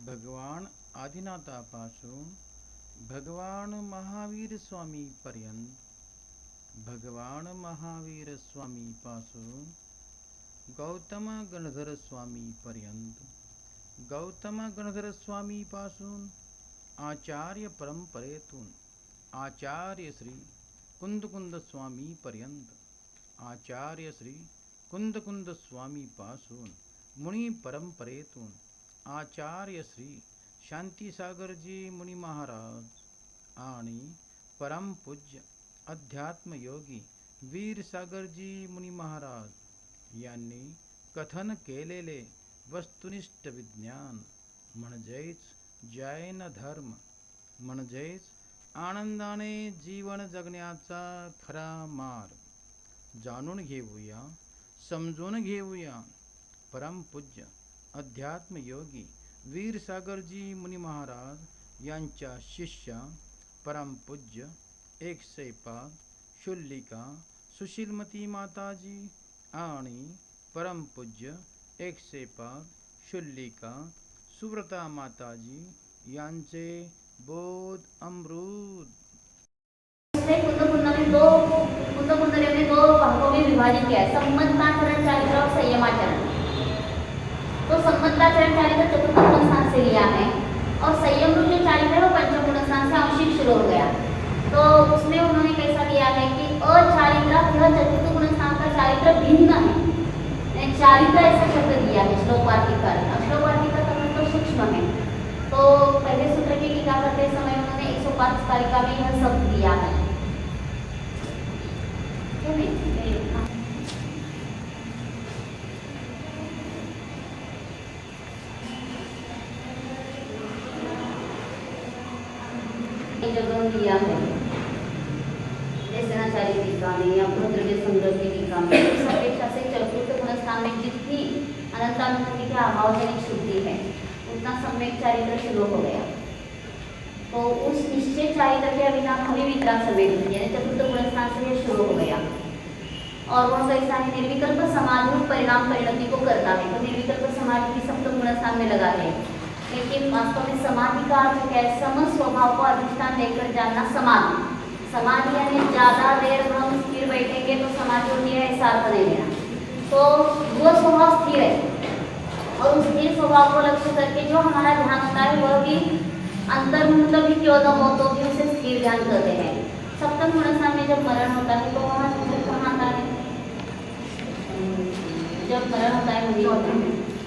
भगवान आदिनाथापासून भगवान महावीर स्वामी पर्यंत, भगवान महावीर स्वामी पासून गौतम गणधर स्वामी पर्यंत, गौतम गणधर स्वामी पासून आचार्य परंपरेतून आचार्य श्री कुंदकुंद स्वामी पर्यंत, आचार्य श्री कुंदकुंद स्वामी पासून मुनी परंपरेतून आचार्य श्री शांतीसागरजी मुनी महाराज आणि परमपूज्य अध्यात्मयोगी वीरसागरजी मुनी महाराज यांनी कथन केलेले वस्तुनिष्ठ विज्ञान म्हणजेच जैन धर्म, म्हणजेच आनंदाने जीवन जगण्याचा खरा मार्ग जाणून घेऊया, समजून घेऊया. परमपूज्य अध्यात्मयोगी वीरसागरजी मुनी महाराज यांच्या शिष्या परमपूज्य 105 शुल्लिका सुशीलमती माताजी आणि परमपूज्य 105 शुल्लिका सुव्रता माताजी यांचे बोध अमृत. कुंदकुंद ने दो भागों में विभाजित किया है, सम्मताचरण चारित्र और संयमाचरण. तो सम्मताचरण चारित्र चतुर्थ गुण स्थान से लिया है और संयम रूप जो चारित्र है वो पंचम गुण स्थान से आंशिक शुरू हो गया. तो उसमें उन्होंने कैसा दिया है कि अचारित्र यह चतुर्थ गुण स्थान का चारित्र भिन्न है. चारित्र ऐसा शब्द दिया है श्लोकवार्तिका. श्लोकवार्तिका का मतलब सूक्ष्म है. तो पहले सूत्र की टीका करते समय उन्होंने 105 कारिका में यह शब्द दिया है. जगह दिया है देशनाचार्य टीका में या भद्रव्य संग्रह की टीका में इस अपेक्षा से चतुर्थ गुणस्थान में जितनी अनंतानुभूति के अभावजनिक शुद्धि है उतना सम्यक चारित्र शुरू हो गया. तो उस निश्चय चारित्र के अभिनाभावी वितराग समेत यानी चतुर्थ गुणस्थान से यह शुरू हो गया. और वह कैसा है, निर्विकल्प समाधि परिणाम परिणति को करता है. तो निर्विकल्प समाधि की सप्तम गुणस्थान में लगा है. लेकिन वास्तव में समाधि का अर्थ क्या है, सम स्वभाव को अधिष्ठान लेकर जानना समाधि. समाधि यानी ज्यादा देर हम स्थिर बैठेंगे तो समाधि होती है, ऐसा अर्थ नहीं लेना. तो वो स्वभाव स्थिर है और उस स्थिर स्वभाव को लक्ष्य करके जो हमारा ध्यान होता है वह भी अंतर्मुख भी क्यों न हो तो भी उसे स्थिर ध्यान करते हैं. सप्तम गुणस्थान में जब मरण होता है तो वहाँ कहाँ आता है, जब मरण होता है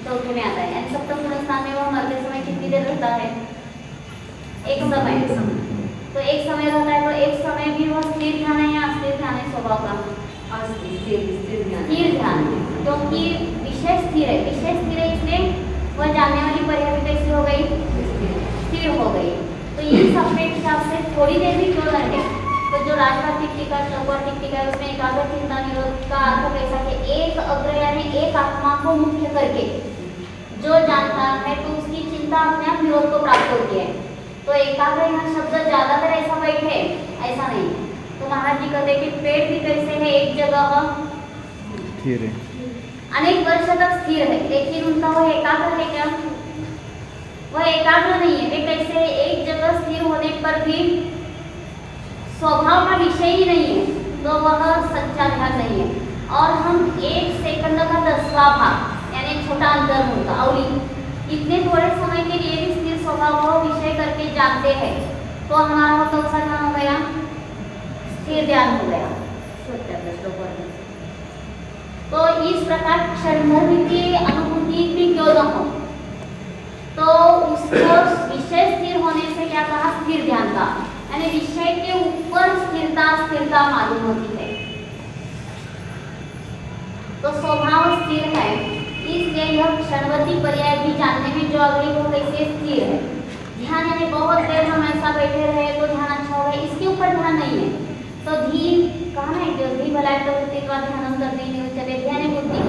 चौथे में आता है. यानी सप्तम गुणस्थान में वह मरते समय कितनी देर रहता है, एक समय. तो एक समय रहता है तो एक समय भी वह स्थिर ध्यान है या अस्थिर ध्यान है स्वभाव का, स्थिर ध्यान है. क्योंकि विषय स्थिर है, विषय स्थिर है इसलिए वह जानने वाली पर्याय भी कैसी हो गई, स्थिर हो गई. तो इस अपेक्षा से थोड़ी देर भी क्यों रहे. तो जो राजवार्तिक टीका श्लोकवार्तिक टीका है उसमें एकाग्र चिंता निरोध का अर्थ कैसा कि एक अग्र यानी एक आत्मा को मुख्य करके जो जानता है तो उसकी चिंता अपने आप निरोध को प्राप्त होती है. तो एकाग्र यहाँ शब्द ज्यादातर ऐसा बैठे ऐसा नहीं. तो महाराज जी कहते कि पेट भी कैसे है, एक जगह स्थिर है, अनेक वर्ष तक स्थिर है, लेकिन उनका वह एकाग्र है क्या, वह एकाग्र नहीं है. वे कैसे एक जगह स्थिर होने पर भी स्वभाव का विषय ही नहीं है तो वह सच्चा ध्यान नहीं है. और हम एक सेकंड का 10वां भाग यानी छोटा अंतर होता अवली इतने थोड़े समय के लिए भी स्थिर स्वभाव को विषय करके जानते हैं तो हमारा तो सा ध्यान हो गया, स्थिर ध्यान हो गया. तो इस प्रकार क्षणभर की अनुभूति भी क्यों न हो तो उसको विषय स्थिर होने से क्या कहा, स्थिर ध्यान का. यानी विषय के ऊपर स्थिरता मालूम होती है. तो स्वभाव स्थिर है इसलिए यह क्षणवती पर्याय भी जानने में जो अगली वो कैसे स्थिर है. ध्यान यानी बहुत देर हम ऐसा बैठे रहे तो ध्यान अच्छा हो गया, इसके ऊपर ध्यान नहीं है. तो धीर कहा ना, जो धी भला प्रवृत्ति का ध्यान करते नहीं चले ध्यान बुद्धि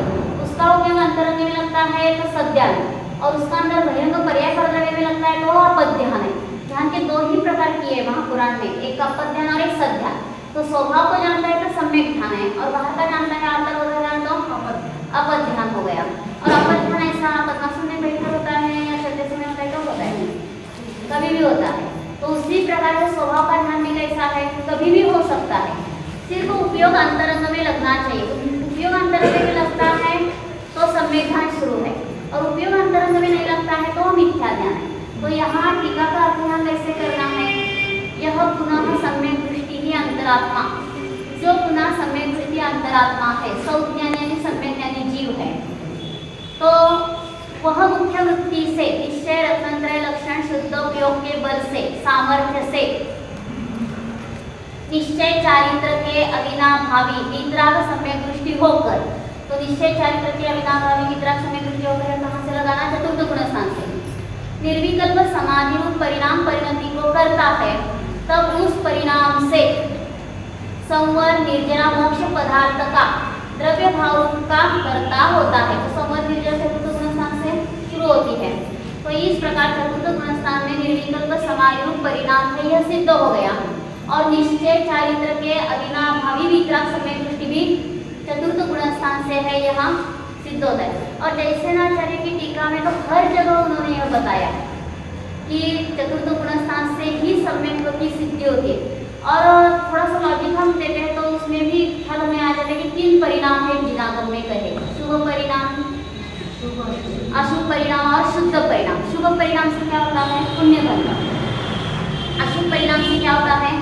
उसका उपयोग अंतरंग में लगता है तो सद्ध्यान और उसका अंदर बहिरंग पर्याय कर लेने में लगता है तो अपद ध्यान है. ध्यान के दो ही प्रकार किए वहाँ पुराण में, एक अपद ध्यान और एक सद्ध्यान. तो स्वभाव को जानता है तो सम्यक ध्यान है और बाहर का जानता है आंतर ध्यान तो अपद ध्यान हो गया. और अपद ध्यान ऐसा पद्मासन में बैठा होता है या चलते समय होता है, क्या होता है लगता है, सिर्फ उपयोग अंतरंग में लगना चाहिए। उपयोग अंतरंग में लगता है तो सम्यक ध्यान शुरू है, और उपयोग अंतरंग में नहीं लगता है तो मिथ्या ध्यान है। तो यहाँ टीका का अध्ययन कैसे करना है? यह पुनः सम्यक दृष्टि ही अंतरात्मा, जो पुनः सम्यक दृष्टि अंतरात्मा है, सौज्ञान यानी सम्यक यानी जीव है, तो वह मुख्य वृत्ति से निश्चय रत्नत्रय लक्षण शुद्ध उपयोग के बल से, सामर्थ्य से, निश्चय चारित्र के अविनाभावी वितराग सम्यक दृष्टि होकर, तो निश्चय चारित्र के अविनाभावी वितराग सम्यक दृष्टि होकर कहाँ से लगाना? चतुर्थ गुण स्थान से। निर्विकल्प समाधि रूप परिणाम परिणति को करता है, तब उस परिणाम से संवर निर्जरा मोक्ष पदार्थ का द्रव्य भाव रूप का कर्ता होता है। तो संवर निर्जरा चतुर्थ गुण स्थान से शुरू होती है। तो इस प्रकार चतुर्थ गुण स्थान में निर्विकल्प समाधि रूप परिणाम है, यह सिद्ध हो गया। और निश्चय चारित्र के अविनाभावी वितराग सम्यक दृष्टि भी चतुर्थ गुण स्थान से है, यहाँ सिद्ध होता है। और जैसे आचार्य की टीका में तो हर जगह उन्होंने यह बताया कि चतुर्थ गुण स्थान से ही सम्यक की सिद्धि होती है। और थोड़ा सा लॉजिक हम देते हैं तो उसमें भी ख्याल में आ जाता है कि 3 परिणाम है जिनागम में कहे, शुभ परिणाम, अशुभ परिणाम और शुद्ध परिणाम। शुभ परिणाम से क्या होता है? पुण्य बंधन। अशुभ परिणाम से क्या होता है?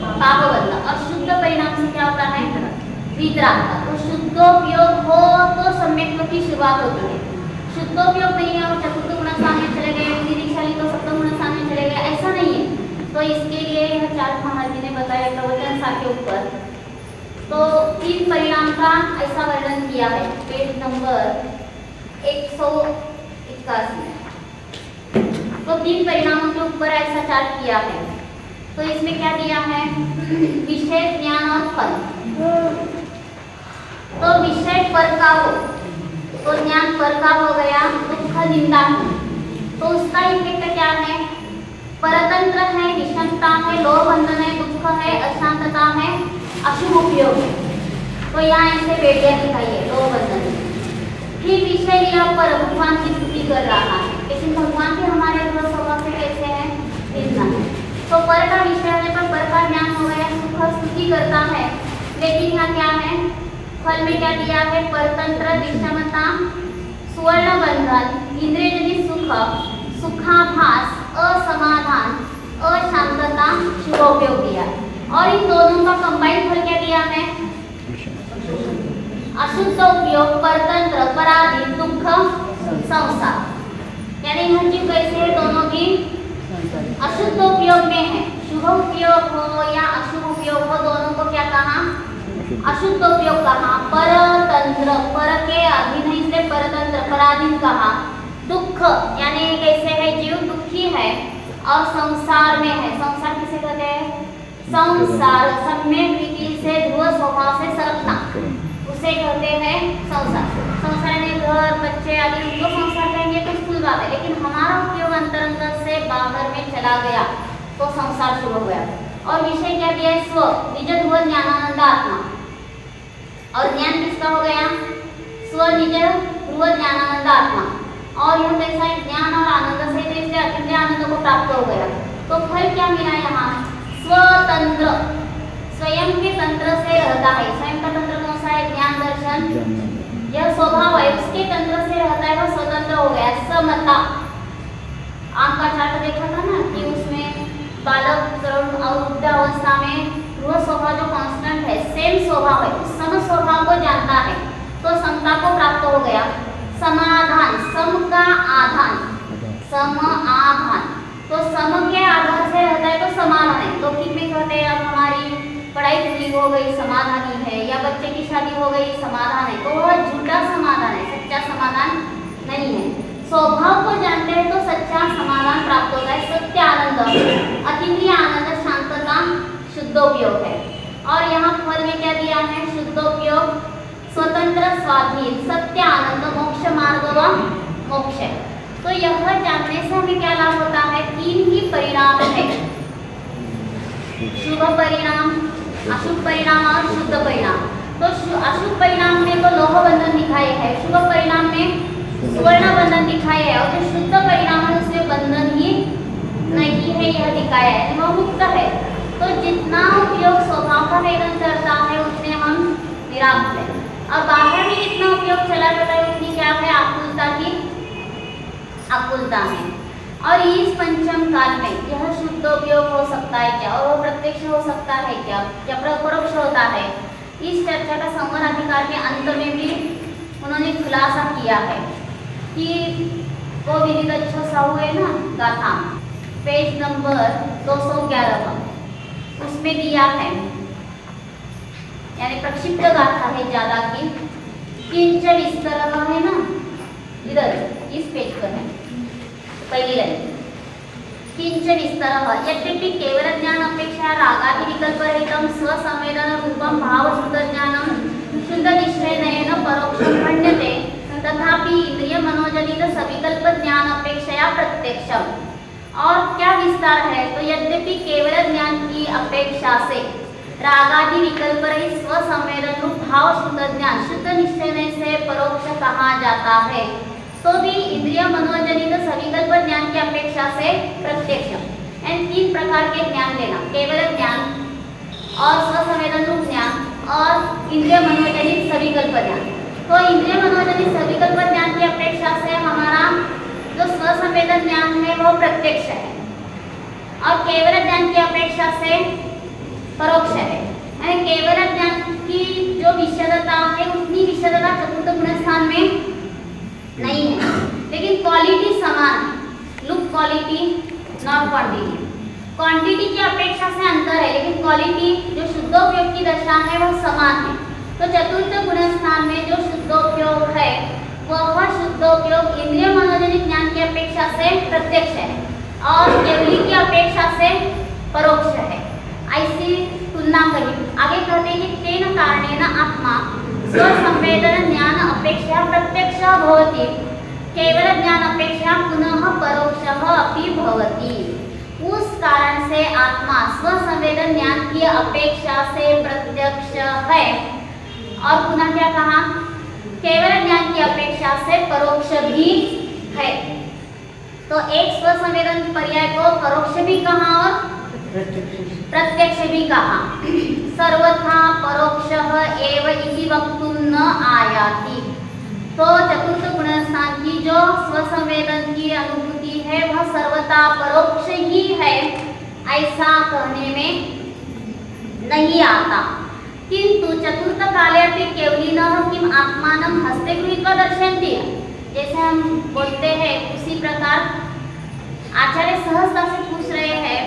पाप बंधन। और शुद्ध परिणाम से क्या होता है? वितराग। तो शुद्धोपयोग हो तो सम्यक की शुरुआत होती है, शुद्धोपयोग नहीं है और चतुर्थ गुण स्थान में चले गए, दीक्षा ली तो सप्तम गुण स्थान में चले गए, ऐसा नहीं है। तो इसके लिए यह चार्ट महाराज जी ने बताया प्रवचन सा के ऊपर। तो 3 परिणाम का ऐसा वर्णन किया है, पेज नंबर 181। तो 3 परिणामों के ऊपर ऐसा चार्ट किया है। तो इसमें क्या दिया है? विषय, ज्ञान और फल। तो विषय पर का हो तो ज्ञान पर का हो गया, दुख निंदा। तो उसका इफेक्ट क्या है? परतंत्र है, विषमता है, लोभ बंधन है, दुख है, अशांतता है, अशुभ उपयोग है। तो यहाँ ऐसे बेटियां दिखाई है, लोभ बंधन। फिर विषय लिया पर भगवान की स्तुति कर रहा है, लेकिन भगवान के हमारे स्वभाव से कैसे है? भिन्न है। तो पर का विषय आने पर पर का ज्ञान हो गया, सुख स्तुति करता है। लेकिन यहाँ क्या है? फल में क्या दिया है? परतंत्र, विषमता, सुवर्ण बंधन, इंद्रियजनित सुख, सुखाभास, असमाधान, अशांतता, शुभोपयोग दिया। और इन दोनों का कंबाइंड फल क्या दिया है? अशुद्ध उपयोग, परतंत्र, पराधीन, दुख, संसार। यानी यह जीव कैसे है? दोनों भी अशुद्ध उपयोग में है। शुभ उपयोग हो या अशुभ उपयोग हो, दोनों को क्या कहा? अशुद्ध उपयोग कहा। परतंत्र, पर के अधीन है इसलिए परतंत्र, पराधीन कहा। दुख यानी कैसे है? जीव दुखी है। और संसार में है, संसार किसे कहते हैं? संसार, सम्यक रीति से ध्रुव स्वभाव से सरकना, उसे कहते हैं संसार। संसार में घर, बच्चे आदि उनको संसार कहेंगे तो स्थूल बात है, लेकिन हमारा उपयोग अंतरंग से बाहर में चला गया तो संसार शुरू हो गया। और विषय क्या दिया है? स्व, निज ध्रुव ज्ञानानंद आत्मा। और ज्ञान किसका हो गया? स्व, निज ध्रुव ज्ञानानंद आत्मा। और यह कैसा है? ज्ञान और आनंद से, इसलिए अखंड आनंद को प्राप्त हो गया। तो फल क्या मिला यहाँ? स्वतंत्र, स्वयं के तंत्र से रहता है। स्वयं का तंत्र कौन सा है? ज्ञान दर्शन, यह स्वभाव है, उसके तंत्र से रहता है, वह स्वतंत्र हो गया। समता, आंख का चार्ट देखा था ना कि उसमें बालक, तरुण और वृद्धावस्था में वह स्वभाव जो कांस्टेंट है, सेम स्वभाव है, सम स्वभाव को जानता है, तो समता को प्राप्त हो गया। समाधान, सम का आधान, सम आधान, तो सम के आधार से रहता है तो समाधान है। तो कितने कहते हैं अब हमारी पढ़ाई पूरी हो गई, समाधानी है, या बच्चे की शादी हो गई, समाधान है, तो वह झूठा समाधान है, सच्चा समाधान नहीं है। स्वभाव को जानते हैं तो सच्चा समाधान प्राप्त होता है। सत्य आनंद, अतीन्द्रिय आनंद, शांतता, शुद्धोपयोग है। और यहाँ फल में क्या दिया है? शुद्धोपयोग, स्वतंत्र, स्वाधीन, सत्य आनंद, मोक्ष मार्ग व मोक्ष है। तो यह जानने से हमें क्या लाभ होता है? 3 ही परिणाम है, शुभ परिणाम, अशुभ परिणाम और शुद्ध परिणाम। तो अशुभ परिणाम में तो लोह बंधन दिखाए है, शुभ परिणाम में सुवर्ण बंधन दिखाया है, और जो शुद्ध परिणाम है उसमें बंधन ही नहीं है, यह दिखाया है, वह मुक्त है। तो जितना उपयोग स्वभाव का वेदन करता है उतने हम निराकुल है, और बाहर भी जितना उपयोग चला जाता है उतनी क्या है, आकुलता है। और इस पंचम काल में यह शुद्धोपयोग हो सकता है क्या, और वो प्रत्यक्ष हो सकता है क्या, या परोक्ष होता है। इस चर्चा का संवर अधिकार के अंत में भी उन्होंने खुलासा किया है कि वो विधिदच्छ साहू है ना गाथा, पेज नंबर 211 उसमें दिया है, यानी प्रक्षिप्त गाथा है ज्यादा की, किंच विस्तर है ना, इधर इस पेज पर है पहली लाइन, किंच विस्तर यद्यपि केवल ज्ञान अपेक्षा रागादि विकल्प रहितं स्वसंवेदन रूपं भाव शुद्ध ज्ञानम शुद्ध निश्चयेन परोक्षं मन्यते, तथापि इंद्रिय मनोजनित सविकल्प ज्ञान अपेक्षया प्रत्यक्षम। और क्या विस्तार है, तो यद्यपि केवल ज्ञान की अपेक्षा से रागादि विकल्प रहित स्वसंवेदन रूप भाव शुद्ध ज्ञान शुद्ध निश्चय से परोक्ष कहा जाता है, तो भी इंद्रिय मनोजनित सविकल्प ज्ञान की अपेक्षा से प्रत्यक्ष। इन तीन प्रकार के ज्ञान लेना, केवल ज्ञान और स्वसंवेदन रूप ज्ञान और इंद्रिय मनोजनित सविकल्प ज्ञान। तो इंद्रिय मनोजनित सविकल्प ज्ञान की अपेक्षा से हमारा जो स्वसंवेदन ज्ञान है वो प्रत्यक्ष है, और केवल ज्ञान की अपेक्षा से परोक्ष है। यानी केवल ज्ञान की जो विशदता है उतनी विशदता चतुर्थ गुण स्थान में नहीं है, लेकिन क्वालिटी समान, look quality not quantity. Quantity की अपेक्षा से अंतर है, लेकिन क्वालिटी जो शुद्धोपयोग की दशा है वह समान है। तो चतुर्थ गुण स्थान में जो शुद्धोपयोग है वह शुद्धोपयोग इंद्रिय मनोजनित ज्ञान की अपेक्षा से प्रत्यक्ष है और केवली की अपेक्षा से परोक्ष है। ऐसी तुलना करी आगे कहते हैं कि तेन कारणेन आत्मा स्वसंवेदन ज्ञान अपेक्षा प्रत्यक्ष भवति, केवल ज्ञान अपेक्षा पुनः परोक्षः अपि भवति। उस कारण से आत्मा स्वसंवेदन ज्ञान की अपेक्षा से प्रत्यक्ष है, और पुनः क्या कहा, केवल ज्ञान की अपेक्षा से परोक्ष भी है। तो एक स्वसंवेदन पर्याय को परोक्ष भी कहा और प्रत्यक्ष भी कहा। सर्वथा परोक्षः एव इति वक्तुं न आयाति। तो चतुर्थ गुण स्थान की जो स्वसंवेदन की अनुभूति है वह सर्वथा परोक्ष ही है, ऐसा कहने में नहीं आता। किंतु चतुर्थ काले अपि केवलिनः किम आत्मानं हस्ते गृहीत्वा दर्शयन्ति, जैसे हम बोलते हैं उसी प्रकार आचार्य सहजता से पूछ रहे हैं,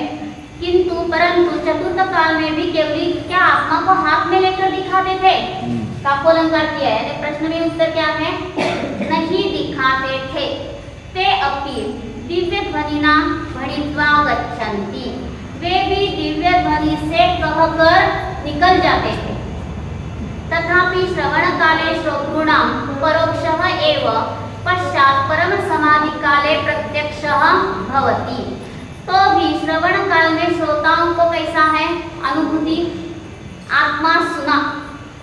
किंतु परंतु चतुर्थ काल में भी केवली क्या आत्मा को हाथ में लेकर दिखाते थे, काकोलंकार किया है, प्रश्न में उत्तर क्या है, नहीं दिखाते थे। ते अपि दिव्य ध्वनिना ध्वनित्वा गच्छन्ति, वे भी दिव्य ध्वनि से कहकर निकल जाते थे। तथापि श्रवण काले श्रोतॄणां परोक्षः एव पश्चात् परम समाधि काले प्रत्यक्षः भवति। तो भी श्रवण काल में श्रोताओं को कैसा है अनुभूति, आत्मा सुना,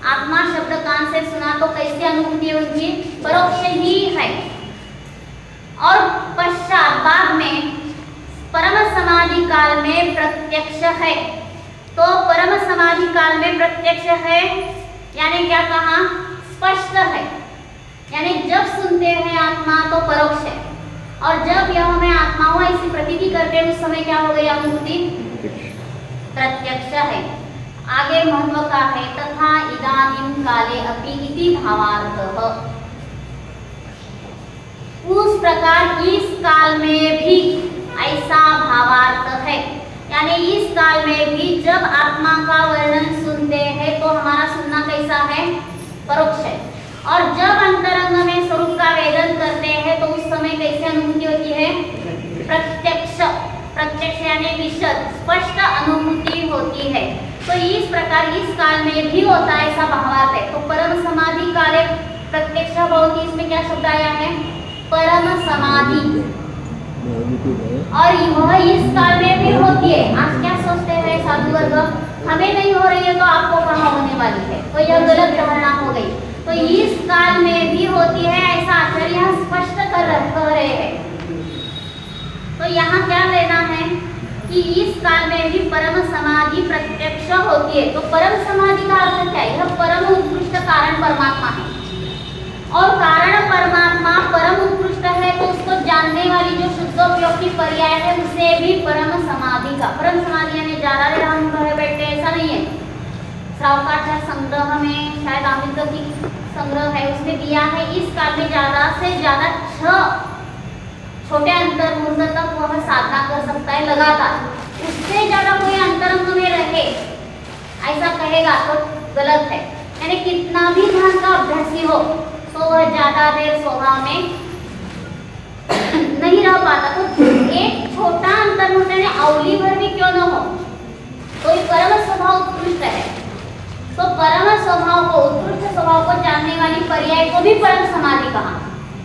आत्मा शब्द कान से सुना तो कैसी अनुभूति होगी, परोक्ष ही है। और पश्चात बाद में परम समाधि काल में प्रत्यक्ष है। तो परम समाधि काल में प्रत्यक्ष है यानी क्या कहा, स्पष्ट है, यानी जब सुनते हैं आत्मा तो परोक्ष है, और जब यह हमें आत्मा हुआ ऐसी प्रतीति करते हैं उस समय क्या हो गई अनुभूति, प्रत्यक्ष है। आगे महत्व का है, तथा इदानीं काले अपि इति भावार्थः। उस प्रकार इस काल में भी ऐसा भावार्थ है, यानी इस काल में भी जब आत्मा का वर्णन सुनते हैं तो हमारा सुनना कैसा है, परोक्ष है, और जब अंतरंग में स्वरूप का वेदन करते हैं तो उस समय कैसे अनुभूति होती है, प्रत्यक्ष, प्रत्यक्ष यानी विशद स्पष्ट अनुभूति होती है। तो इस प्रकार इस काल में भी होता है ऐसा भावार्थ है। तो परम समाधि काले प्रत्यक्ष भवति, इसमें क्या शब्द आया है, परम समाधि, और वह इस काल में भी होती है। आज क्या सोचते हैं साधु वर्ग, हमें नहीं हो रही है तो आपको कहाँ होने वाली है, तो यह गलत धारणा हो गई। तो इस काल में भी होती है ऐसा आचार्य यहाँ स्पष्ट कर रहे हैं। तो यहाँ क्या लेना है कि इस काल में भी परम समाधि प्रत्यक्ष होती है। तो परम समाधि का अर्थ क्या है? यह परम उत्कृष्ट कारण परमात्मा है और कारण परमात्मा परम उत्कृष्ट है, तो उसको जानने वाली जो शुद्धोपयोग की पर्याय है उसे भी परम समाधि का। परम समाधि यानी ज्यादा देर हम घर बैठे, ऐसा नहीं है। श्रावकाचार्य संग्रह में शायद अमृत की संग्रह है, उसमें दिया है इस काल में ज्यादा से ज्यादा 6 छोटे अंतर्मुहूर्त तक वह साधना कर सकता है लगातार। उससे ज्यादा कोई अंतरंग में रहे ऐसा कहेगा तो गलत है। यानी कितना भी ध्यान का अभ्यासी हो तो वह ज्यादा देर स्वभाव में नहीं रह पाता। तो एक छोटा अंतर्मुहूर्त यानी अवली भर भी क्यों न हो, तो ये परम स्वभाव उत्कृष्ट है। तो परम स्वभाव को, उत्कृष्ट स्वभाव को जानने वाली पर्याय को भी परम समाधि कहा।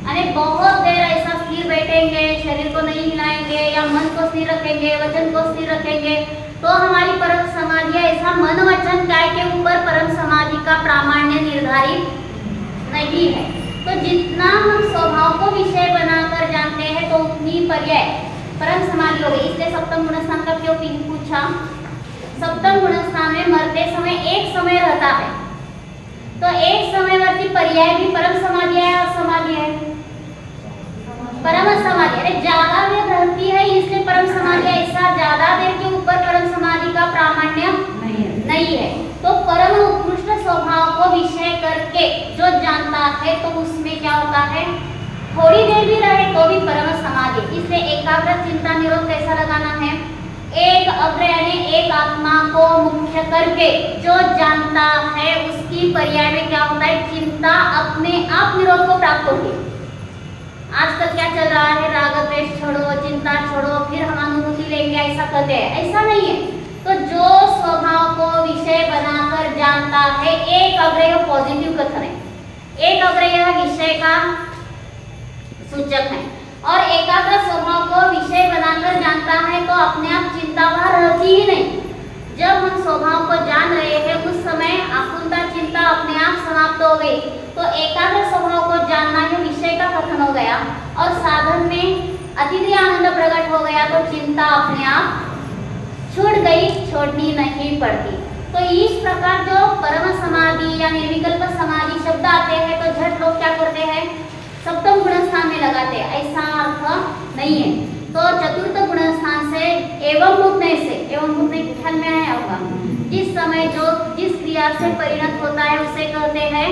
यानी बहुत देर ऐसा स्थिर बैठेंगे, शरीर को नहीं हिलाएंगे या मन को स्थिर रखेंगे, वचन को स्थिर रखेंगे, तो हमारी परम समाधि ऐसा मन वचन काय के ऊपर परम समाधि का प्रामाण्य निर्धारित नहीं है। तो जितना हम स्वभाव को विषय बनाकर जानते हैं तो उतनी पर्याय परम समाधि हो गई। इसलिए सप्तम गुणस्थान का क्यों पूछा? सप्तम गुणस्थान में मरते समय एक समय रहता है, तो एक समयवर्ती पर्याय भी परम समाधि है, असमाधि है, परम समाधि। अरे ज्यादा देर रहती है इसलिए परम समाधि, ऐसा ज्यादा देर के ऊपर परम समाधि का प्रामाण्य नहीं है। तो परम उत्कृष्ट स्वभाव को विषय करके जो जानता है तो उसमें क्या होता है, थोड़ी देर भी रहे तो भी परम समाधि। इसलिए एकाग्र चिंता निरोध कैसा लगाना है? एक अग्र यानी एक आत्मा को मुख्य करके जो जानता है उसकी पर्याय में क्या होता है, चिंता अपने आप निरोध को प्राप्त होगी। आजकल क्या चल रहा है, राग द्वेष छोड़ो, चिंता छोड़ो, फिर हम अनुभूति लेंगे, ऐसा कहते हैं। ऐसा नहीं है। तो जो स्वभाव को विषय बनाकर जानता है, एक अग्रय पॉजिटिव कथन है, एक अग्रय विषय का सूचक है, और एकाग्र स्वभाव को विषय बनाकर जानता है तो अपने आप चिंता वहां रहती ही नहीं। जब हम स्वभाव को जान रहे हैं उस समय आकुलता चिंता अपने आप समाप्त हो गई। तो एकाग्र स्वभाव को जानना यह विषय का कथन हो गया और साधन में अतिथि आनंद प्रकट हो गया, तो चिंता अपने आप छूट गई, छोड़नी नहीं पड़ती। तो इस प्रकार जो परम समाधि या निर्विकल्प समाधि शब्द आते हैं तो झट लोग क्या करते हैं, सप्तम गुणस्थान में लगाते हैं, ऐसा अर्थ नहीं है। तो चतुर्थ गुणस्थान से एवं भूतने से, एवं भूतने ख्याल में आया होगा, जिस समय जो जिस क्रिया से परिणत होता है उसे कहते हैं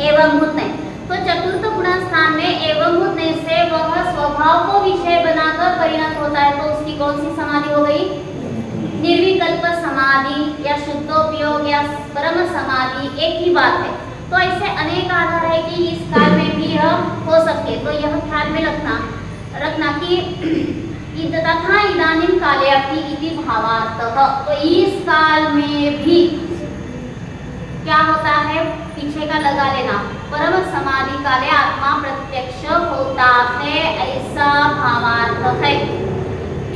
एवं भूतने। तो चतुर्थ गुणस्थान में एवं भूतने से वह स्वभाव को विषय बनाकर परिणत होता है, तो उसकी कौन सी समाधि हो गई, निर्विकल्प समाधि या शुद्धोपयोग या परम समाधि, एक ही बात है। तो ऐसे अनेक आधार है कि इस काल में भी यह हो सके। तो यह ख्याल में रखना कि तथा इदानीं काले अपि इति भावार्थः। तो इस काल में भी क्या होता है, पीछे का लगा लेना, परम समाधि काले आत्मा प्रत्यक्ष होता है, ऐसा भावार्थ है।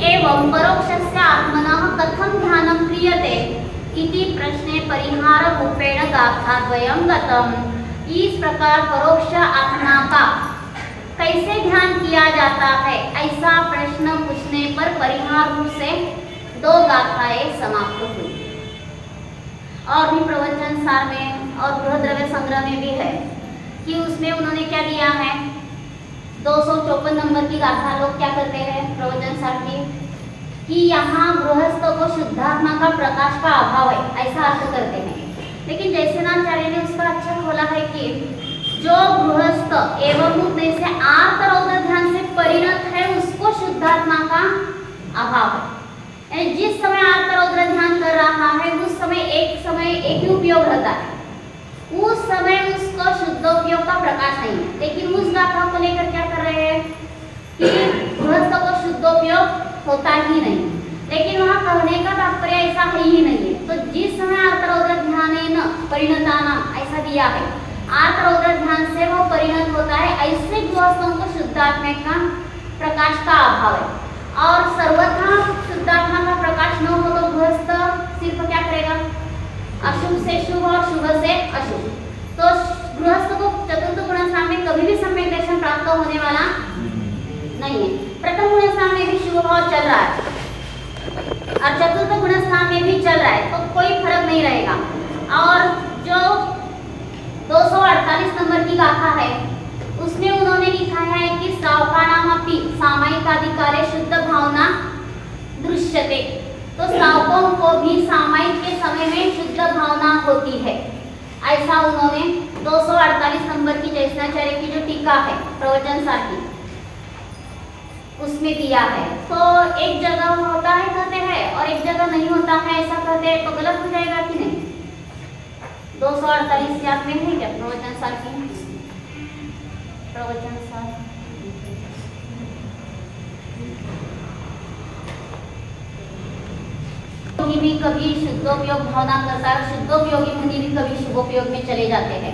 एवं परोक्षस्य आत्मनः कथं ध्यानं क्रियते इति प्रश्ने परिहार रूपेण गाथाद्वयं गतम्। इस प्रकार परोक्ष आत्मा का कैसे ध्यान किया जाता है, ऐसा प्रश्न पूछने पर परिहार रूप से 2 गाथाएं समाप्त हुई। और भी प्रवचन सार में और बृहद्रव्य संग्रह में भी है कि उसमें उन्होंने क्या दिया है, 254 नंबर की गाथा लोग क्या करते हैं प्रवचन सार की, कि यहाँ गृहस्थ को शुद्धात्मा का प्रकाश का अभाव है, ऐसा अर्थ करते हैं। लेकिन जैसेनाचार्य ने उसका अच्छा खोला है कि जो गृहस्थ एवं भूतने से आर्त रौद्र ध्यान से परिणत है उसको शुद्धात्मा का अभाव है। जिस समय आर्त रौद्र ध्यान कर रहा है उस समय एक ही उपयोग रहता है, उस समय उसको शुद्धोपयोग का प्रकाश नहीं है। लेकिन उस गाथा को लेकर क्या कर रहे हैं कि गृहस्थ को शुद्धोपयोग होता ही नहीं, लेकिन वहाँ कहने का तात्पर्य ऐसा है ही नहीं है। तो जिस समय आर्तरौद्र ध्यानेन परिणतानाम ऐसा दिया है, आर्तरौद्र ध्यान से वो परिणत होता है, ऐसे गृहस्थों को शुद्धात्मा का प्रकाश का अभाव है। और सर्वथा शुद्धात्मा का प्रकाश न हो तो गृहस्थ सिर्फ क्या करेगा, अशुभ से शुभ और शुभ से अशुभ। तो गृहस्थ को चतुर्थ गुणस्थान में कभी भी सम्यक दर्शन प्राप्त होने वाला नहीं है। प्रथम गुणस्थान में भी शुभ भाव चल रहा है, में भी चल रहा है तो कोई फर्क नहीं रहेगा। और जो 248 नंबर की गाथा है उसमें उन्होंने लिखा है कि श्रावकाणामपि सामयिकाधिकारे शुद्ध भावना दृश्यते। तो श्रावकों को भी सामयिक के समय में शुद्ध भावना होती है, ऐसा उन्होंने 248 नंबर की जैसनाचार्य की जो टीका है प्रवचन सार की उसमें दिया है। तो एक जगह होता है कहते हैं और एक जगह नहीं होता है ऐसा कहते हैं, तो गलत हो जाएगा कि नहीं? 248 याद में है क्या प्रवचन सार की? प्रवचन सार भी कभी शुद्धोपयोग भावना करता है, शुद्धोपयोगी मुनि भी कभी शुभोपयोग में चले जाते हैं।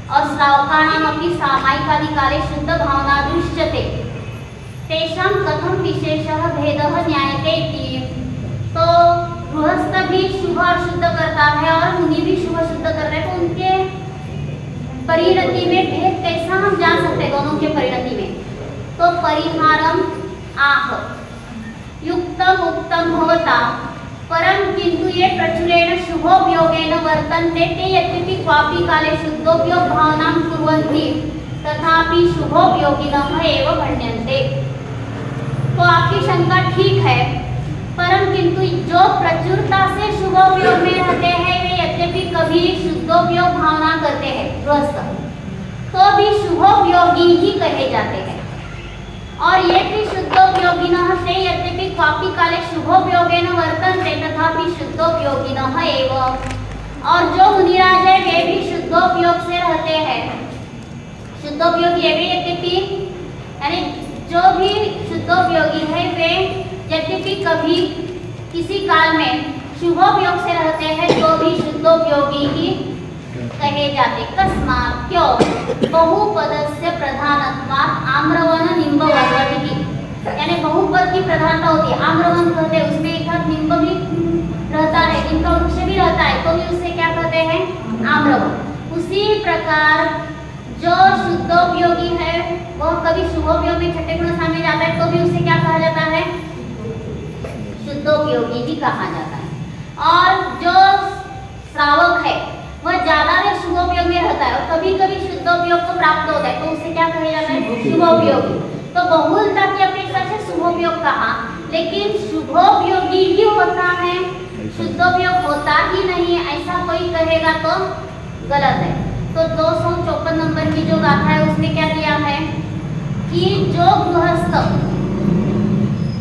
और श्रावकाणामपि सामयिकाधिकारे शुद्ध भावना दृश्यते तेषां कथम विशेषः भेदः ज्ञायते इति। तो गृहस्थ भी शुभ और शुद्ध करता है और मुनि भी शुभ शुद्ध कर रहे हैं, तो उनके परिणति में भेद कैसा हम जान सकते हैं दोनों के परिणति में? तो परिहारम आह युक्तम उत्तम भवता परम किंतु ये प्रचुरेण शुभोपयोगेन वर्तन्ते ते यद्यपि क्वापि काले शुद्धोपयोग भावनां कुर्वन्ति तथापि शुभोपयोगिनः एव गण्यन्ते। तो आपकी शंका ठीक है, परम किंतु जो प्रचुरता से शुभोपयोग में रहते हैं वे यद्यपि कभी शुद्धोपयोग भावना करते हैं गृहस्थ, तो भी शुभोपयोगी ही कहे जाते हैं। और ये भी शुद्धोपयोगिनः से यद्यपि क्वापि काले शुभोपयोगेन वर्तन्ते तथापि शुद्धोपयोगिनः एव। और जो मुनिराज है वे भी शुद्धोपयोग से रहते हैं, शुद्धोपयोगी है वे यद्यपि, यानी जो भी शुद्धोपयोगी है वे यद्यपि कभी किसी काल में शुभोपयोग से रहते हैं तो भी शुद्धोपयोगी ही कहे जाते। कस्मात् क्यों? बहुपदस्य प्रधानत्वात् आम्रवन निम्बवती, यानी बहुपद की प्रधानता होती है। आम्रवन कहते हैं उसमें एक हाथ निम्ब भी रहता है, निम्ब वृक्ष भी रहता है, तो भी उसे क्या कहते हैं? आम्रवन। उसी प्रकार जो शुद्धोपयोगी है वह कभी शुभोपयोग में छठे गुण स्थान में जाता है तो भी उसे क्या कहा जाता है? शुद्धोपयोगी ही कहा जाता है। और जो श्रावक है वह ज्यादा देर शुभोपयोग में रहता है और कभी कभी शुद्धोपयोग को प्राप्त होता है तो उसे क्या कहा जाता है? शुभोपयोगी। तो बहुलता की अपेक्षा से शुभोपयोग कहा, लेकिन शुभोपयोगी ही होता है, शुद्धोपयोग होता ही नहीं, ऐसा कोई कहेगा तो गलत है। तो 254 नंबर की जो गाथा है उसमें क्या दिया है कि जो गृहस्थ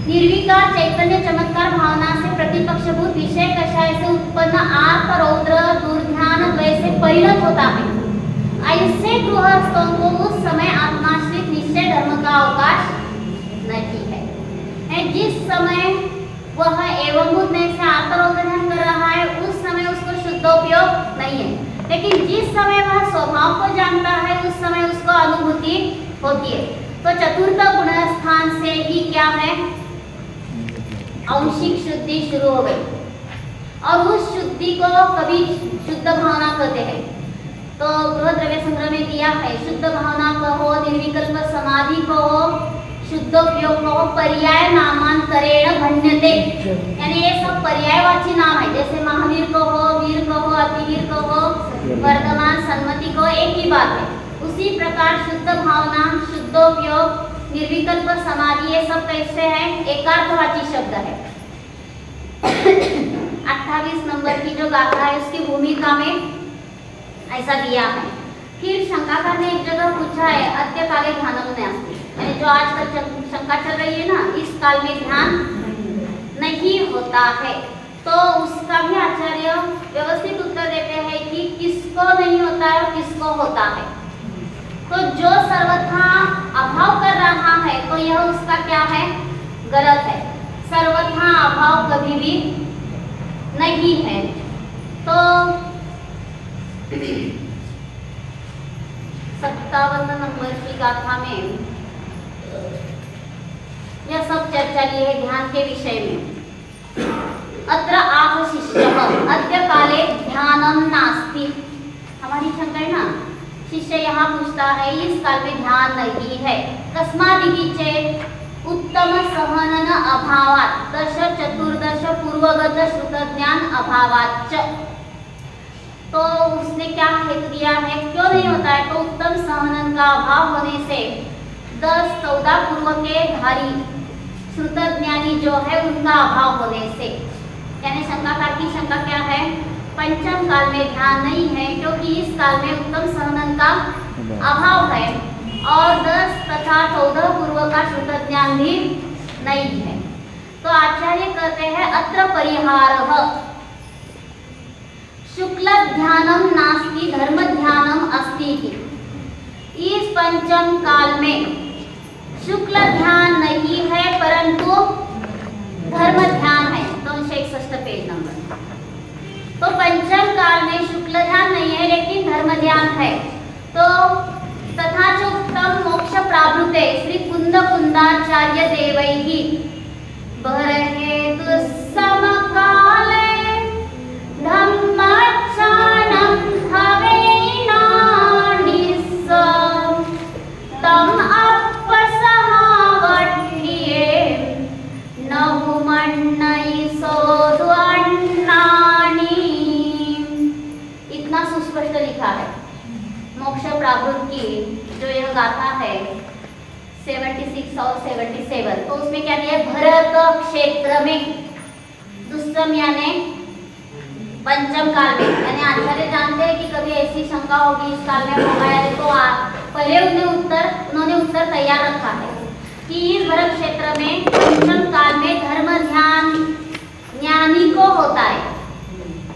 निर्विकार चैतन्य चमत्कार भावना से प्रतिपक्षभूत विषय कषाय से उत्पन्न आर्त रौद्र दुर्ध्यान द्वय से परिणत होता है, ऐसे गृहस्थों को उस समय आत्माश्रित निश्चय धर्म का अवकाश नहीं है। जिस समय वह एवं से आर्त रौद्र ध्यान कर रहा है उस समय उसको शुद्धोपयोग नहीं है, लेकिन जिस समय वह स्वभाव को जानता है उस समय उसको अनुभूति होती है। तो चतुर्थ गुण स्थान से ही क्या है? आंशिक शुद्धि शुरू हो गई और उस शुद्धि को कभी शुद्ध भावना कहते हैं। तो गृह द्रव्य संग्रह में दिया है शुद्ध भावना कहो, निर्विकल्प समाधि कहो, शुद्धोपयोग कहो, पर्याय नामांतरेण भण्यते, यानी ये सब पर्यायवाची नाम है। जैसे महावीर कहो, वीर कहो, अतिवीर कहो, वर्धमान, सन्मति कहो, एक ही बात है। उसी प्रकार शुद्ध भावना, शुद्धोपयोग, निर्विकल्प समाधि ये सब कैसे है? एकार्थवाची शब्द है। 28 नंबर की जो गाथा है उसकी भूमिका में ऐसा दिया है। फिर शंकाकार ने एक जगह पूछा है अद्य काले ध्यानम नास्ति, यानी जो आजकल शंका चल रही है ना, इस काल में ध्यान नहीं होता है, तो उसका भी आचार्य व्यवस्थित उत्तर देते हैं कि किसको नहीं होता है और किसको होता है। तो जो सर्वथा अभाव कर रहा है तो यह उसका क्या है? गलत है। सर्वथा अभाव कभी भी नहीं है। तो 57 नंबर की गाथा में यह सब चर्चा की है ध्यान के विषय में। अत्र आह शिष्यः अद्य काले ध्यानम नास्ति। हमारी शंका है ना, शिष्य यहाँ पूछता है इस काल में ध्यान नहीं है। कस्मादिति चेत्, उत्तम सहनन अभावात दश चतुर्दश पूर्वगत श्रुत ज्ञान अभावाच। तो उसने क्या हेतु दिया है, क्यों नहीं होता है? तो उत्तम सहनन का अभाव होने से 10-14 पूर्व के धारी श्रुत ज्ञानी जो है उनका अभाव होने से, यानी शंकाकार की शंका क्या है, पंचम काल में ध्यान नहीं है क्योंकि इस काल में उत्तम सहनन का अभाव है और 10 तथा 14 पूर्व का श्रुत ज्ञान भी नहीं है। तो आचार्य कहते हैं अत्र परिहारः शुक्ल ध्यानम नास्ति धर्म ध्यानम अस्ति। इस पंचम काल में शुक्ल ध्यान नहीं है परंतु धर्म ध्यान है। 261 पेज नंबर। तो पंचम काल में शुक्ल ध्यान नहीं है लेकिन धर्म ध्यान है। तो तथा च उत्तम मोक्ष प्रावृते श्री कुंद कुंदाचार्य देवैहि बरहे दुस्समकाले धम्माचानं हवेनानिस्स तम अपसहावठ्ये नहुमन्नयि सोद्वन्नानि। इतना सुस्पष्ट लिखा है मोक्ष प्रावृत की जो यह गाथा है 76 और 77। तो उसमें क्या दिया, भरत क्षेत्र में दुष्टम यानी पंचम काल में, यानी आचार्य जानते हैं कि कभी ऐसी शंका होगी इस काल में होगा, तो पहले उन्होंने उत्तर तैयार रखा है कि इस भरत क्षेत्र में पंचम काल में धर्म ध्यान ज्ञानी को होता है,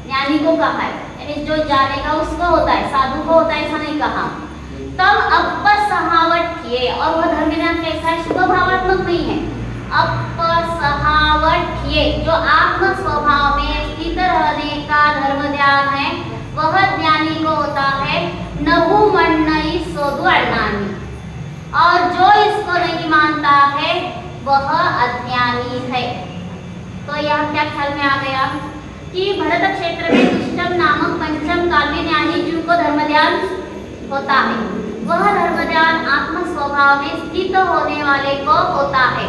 ज्ञानी को कहा है, यानी जो जानेगा उसको होता है, साधु को होता है ऐसा नहीं कहा। तब अपसहावठ्ये, और वह धर्म ध्यान कैसा है, शुभ भावात्मक नहीं है। अपसहावठ्ये जो आत्म स्वभाव में स्थित रहने का धर्म ध्यान है वह ज्ञानी को होता है। नहुमन्नयि सोद्वन्नानि, और जो इसको नहीं मानता है वह अज्ञानी है। तो यह क्या ख्याल में आ गया कि भरत क्षेत्र में दुष्टम नामक पंचम काल में ज्ञानी जीव को धर्म ध्यान होता है। वह धर्म ध्यान आत्म स्वभाव में स्थित होने वाले को होता है।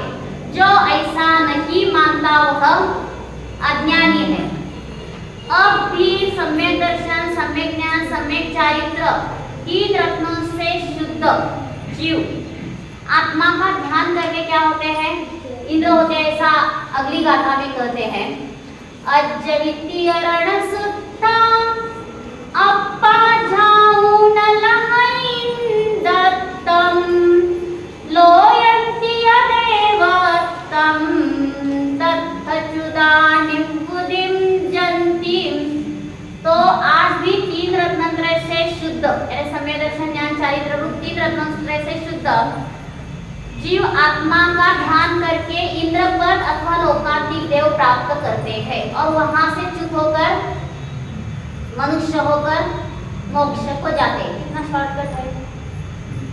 जो ऐसा नहीं मानता वह अज्ञानी है। अब भी सम्यक दर्शन, सम्यक ज्ञान, सम्यक चारित्र, तीन रत्नों से शुद्ध जीव आत्मा का ध्यान करके क्या होते हैं, इंद्र होते हैं, ऐसा अगली गाथा में कहते हैं। अज्जवितीय रणसुत्ता अप्पा झाऊन लहैन्दत्तम लोयन्ति यदेवत्तम तत्थचुदानिं बुद्धिं जन्तिं। तो आज भी तीन रत्नत्रय से शुद्ध, यानी सम्यक दर्शन, ज्ञान, चारित्र रूप तीन रत्नत्रय से शुद्ध जीव आत्मा का ध्यान करके इंद्रपद अथवा लोकांतिक देव प्राप्त करते हैं और वहां से च्युत होकर मनुष्य होकर मोक्ष को जाते हैं। कितना शॉर्टकट है।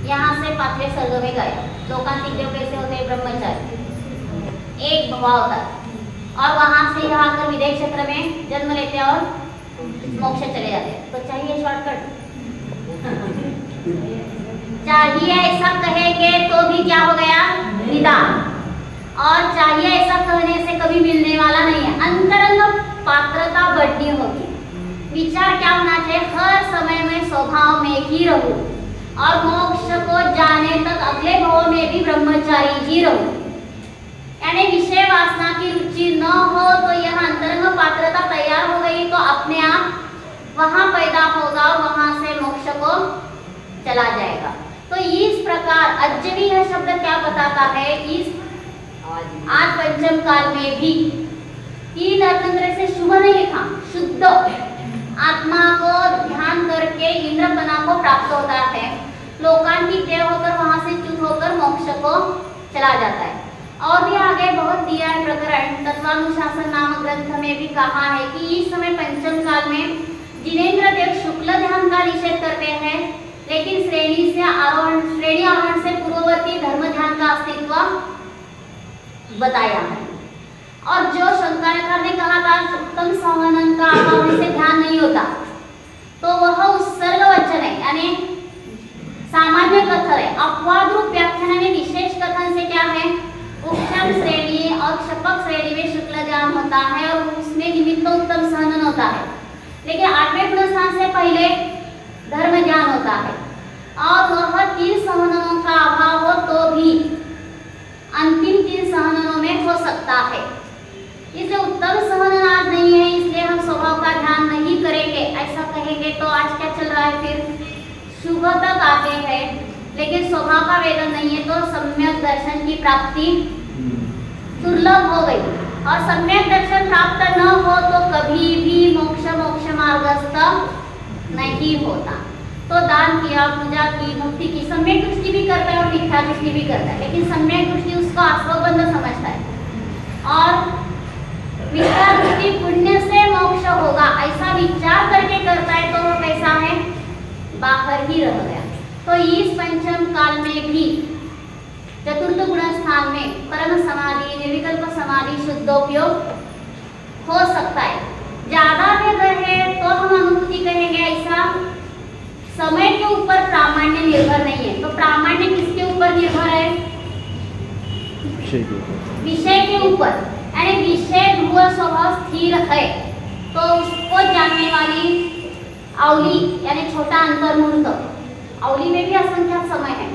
यहाँ से 5वें सर्ग में गए। लोकांतिक देव कैसे होते हैं, ब्रह्मचारी, एक भवाव तक, और वहां से यहाँ आकर विदेह क्षेत्र में जन्म लेते और मोक्ष चले जाते। तो चाहिए शॉर्टकट, चाहिए ऐसा कहेंगे तो भी क्या हो गया, निदान, और चाहिए ऐसा कहने से कभी मिलने वाला नहीं है। अंतरंग पात्रता बढ़नी होगी। विचार क्या होना चाहिए, हर समय में स्वभाव में ही रहूं और मोक्ष को जाने तक अगले भाव में भी ब्रह्मचारी ही रहूं। यानी विषय वासना की रुचि न हो तो यह अंतरंग पात्रता तैयार हो गई तो अपने आप वहां पैदा होगा, वहां से मोक्ष को चला जाएगा। तो इस प्रकार अज्जवी यह शब्द क्या बताता है, इस आज पंचम काल में भी तीन रत्नत्रय से शुभ नहीं लिखा, शुद्ध आत्मा को ध्यान करके इंद्रपना को प्राप्त होता है, लोकांतिक देव होकर वहां से च्युत होकर मोक्ष को चला जाता है। और भी आगे बहुत दिया है प्रकरण, तत्वानुशासन नामक ग्रंथ में भी कहा है कि इस समय पंचम काल में जिनेन्द्र देव शुक्ल ध्यान का निषेध करते हैं, लेकिन श्रेणी आरोहण से पूर्ववर्ती धर्म ध्यान का अस्तित्व बताया है। और जो शंकराचार्य ने कहा था उत्तम संवहन का अभाव से ध्यान नहीं होता, तो वह उत्सर्ग वचन है, यानी सामान्य कथन है। अपवाद रूप व्याख्यान में विशेष कथन से क्या है, पहले धर्म ज्ञान होता है और वह 3 सहनों का अभाव हो तो भी अंतिम 3 सहनों में हो सकता है। इसलिए उत्तम सहनन आज नहीं है, इसलिए हम स्वभाव का ध्यान नहीं करेंगे, ऐसा कहेंगे तो आज क्या चल रहा है, फिर शुभ तक आते हैं लेकिन स्वभाव का वेदन नहीं है तो सम्यक दर्शन की प्राप्ति दुर्लभ हो गई। और सम्यक दर्शन प्राप्त न हो तो कभी भी मोक्ष मार्गस्थ नहीं होता। तो दान किया, पूजा की, मुक्ति की, सम्यक दृष्टि भी करता है और मिथ्या दृष्टि भी करता है, लेकिन सम्यक दृष्टि उसको आश्वबंध समझता है और मिथ्या दृष्टि पुण्य से मोक्ष होगा ऐसा विचार करके करता है तो वो कैसा है, बाहर ही रह गया। तो इस पंचम काल में भी चतुर्थ गुण स्थान में परम समाधि, निर्विकल्प समाधि, शुद्धोपयोग हो सकता है। ज्यादा में रहे तो हम अनुभूति कहेंगे, ऐसा समय के ऊपर प्रामाण्य निर्भर नहीं है। तो प्रामाण्य किसके ऊपर निर्भर है, विषय के ऊपर, यानी विषय ध्रुव स्वभाव स्थिर है तो उसको जानने वाली अवली यानी छोटा अंतर्मुहूर्त, अवली में भी असंख्यात समय है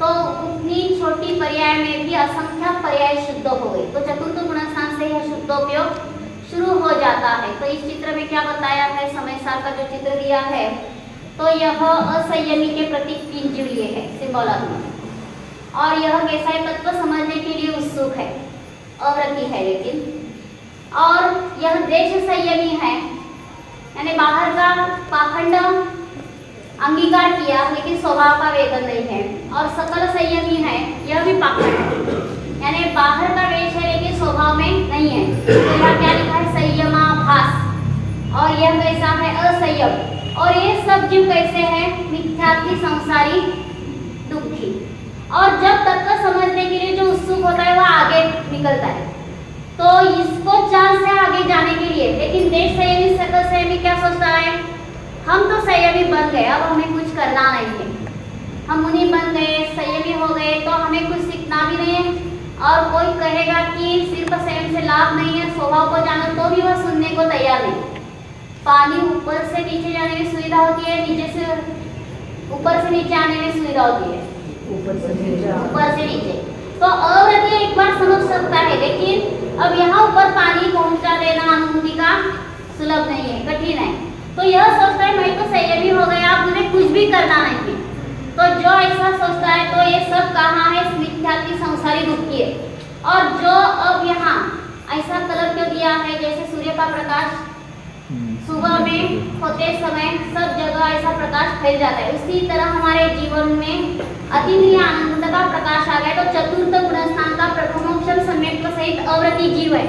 तो उतनी छोटी पर्याय में भी असंख्यात पर्याय शुद्ध हो गई। तो चतुर्थ गुण स्थान से यह शुद्धोपयोग शुरू हो जाता है। तो इस चित्र में क्या बताया है, समय सार का जो चित्र दिया है तो यह असंयमी के प्रतीक 3 जीव है सिंबॉलिज्म, और यह कैसा है, तत्व समझने के लिए उत्सुक है, अव्रति है लेकिन, और यह देश संयमी है यानी बाहर का पाखंड अंगीकार किया लेकिन स्वभाव का वेदन नहीं है, और सकल संयमी है, यह भी पाखंड है यानी बाहर का वेश है लेकिन स्वभाव में नहीं है। तो यह क्या लिखा है, संयमाभास, और यह कैसा है, असंयम। और ये सब जीव कैसे हैं, मिथ्यात्व संसारी दुखी। और जब तत्व समझने के लिए जो उत्सुक होता है वह आगे निकलता है, तो इसको 4 से आगे जाने के लिए, लेकिन देश संयमी सकल संयमी क्या सोचता है, हम तो संयमी बन गए, अब हमें कुछ करना नहीं है, हम मुनि बन गए, संयमी हो गए तो हमें कुछ सीखना भी नहीं है। और कोई कहेगा कि सिर्फ संयम से लाभ नहीं है, स्वभाव को जानो, तो भी वह सुनने को तैयार नहीं। पानी ऊपर से नीचे जाने में सुविधा होती है, नीचे से ऊपर से नीचे आने में सुविधा होती है, ऊपर से नीचे। तो अव्रति एक बार समझ सकता है लेकिन अब यहाँ ऊपर पानी पहुंचा देना अनुभूति का सुलभ नहीं है, कठिन है। तो यह सोचता है मैं तो संयमी हो गया, अब मुझे कुछ भी करना नहीं है। तो जो ऐसा सोचता है तो ये सब कहाँ है, मिथ्यात्व संसारी दुखी है। और जो अब यहाँ ऐसा कलर क्यों दिया है, जैसे सूर्य का प्रकाश सुबह में होते समय सब जगह ऐसा प्रकाश फैल जाता है, उसी तरह हमारे जीवन में अतीन्द्रिय आनंद का प्रकाश आ गया। तो चतुर्थ गुण स्थान का प्रथमोक्षम सम्यक सहित अव्रति जीव है,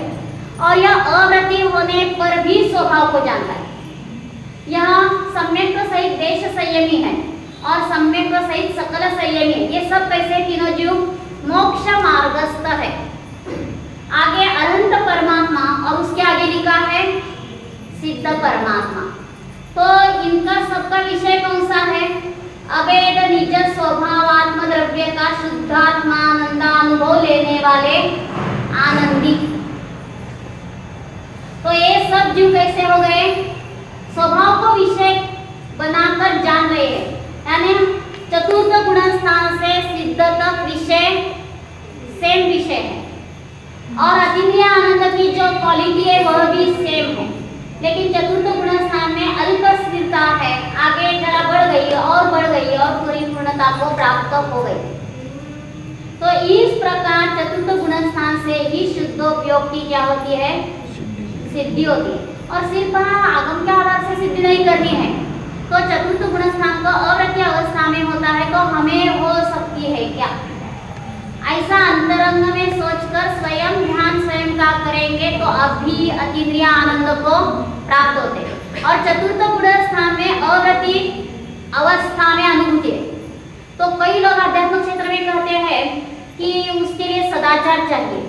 और यह अव्रति होने पर भी स्वभाव को जानता है। यह सम्यक सहित देश संयमी है और सम्यक सहित सकल संयमी है। ये सब कैसे तीनों जीव मोक्ष मार्गस्थ है। आगे अनंत परमात्मा और उसके आगे लिखा है सिद्ध परमात्मा। तो इनका सबका विषय कौन सा है, अवेद निज स्वभावात्म द्रव्य का शुद्धात्मानंद अनुभव लेने वाले आनंदी। तो ये सब जीव कैसे हो गए, स्वभाव को विषय बनाकर जान रहे हैं, यानी चतुर्थ गुण स्थान से सिद्ध तक विषय सेम विषय है, और अतीन्द्रिय आनंद की जो क्वालिटी है वह भी सेम है। लेकिन चतुर्थ गुण स्थान में अल्प स्थिरता है, आगे जरा बढ़ गई और परिपूर्णता को प्राप्त हो गई। तो इस प्रकार चतुर्थ गुण स्थान से ही शुद्धोपयोग की क्या होती है, सिद्धि होती है। और सिर्फ आगम के आधार से सिद्धि नहीं करनी है। तो चतुर्थ गुण स्थान को अव्रति अवस्था में होता है तो हमें हो सकती है क्या, ऐसा अंतरंग में सोचकर स्वयं ध्यान स्वयं का करेंगे तो अभी अतीन्द्रिय आनंद को प्राप्त होते हैं। और चतुर्थ गुण स्थान में अव्रति अवस्था में अनुभूति है। तो कई लोग आध्यात्मिक क्षेत्र में कहते हैं कि उसके लिए सदाचार चाहिए।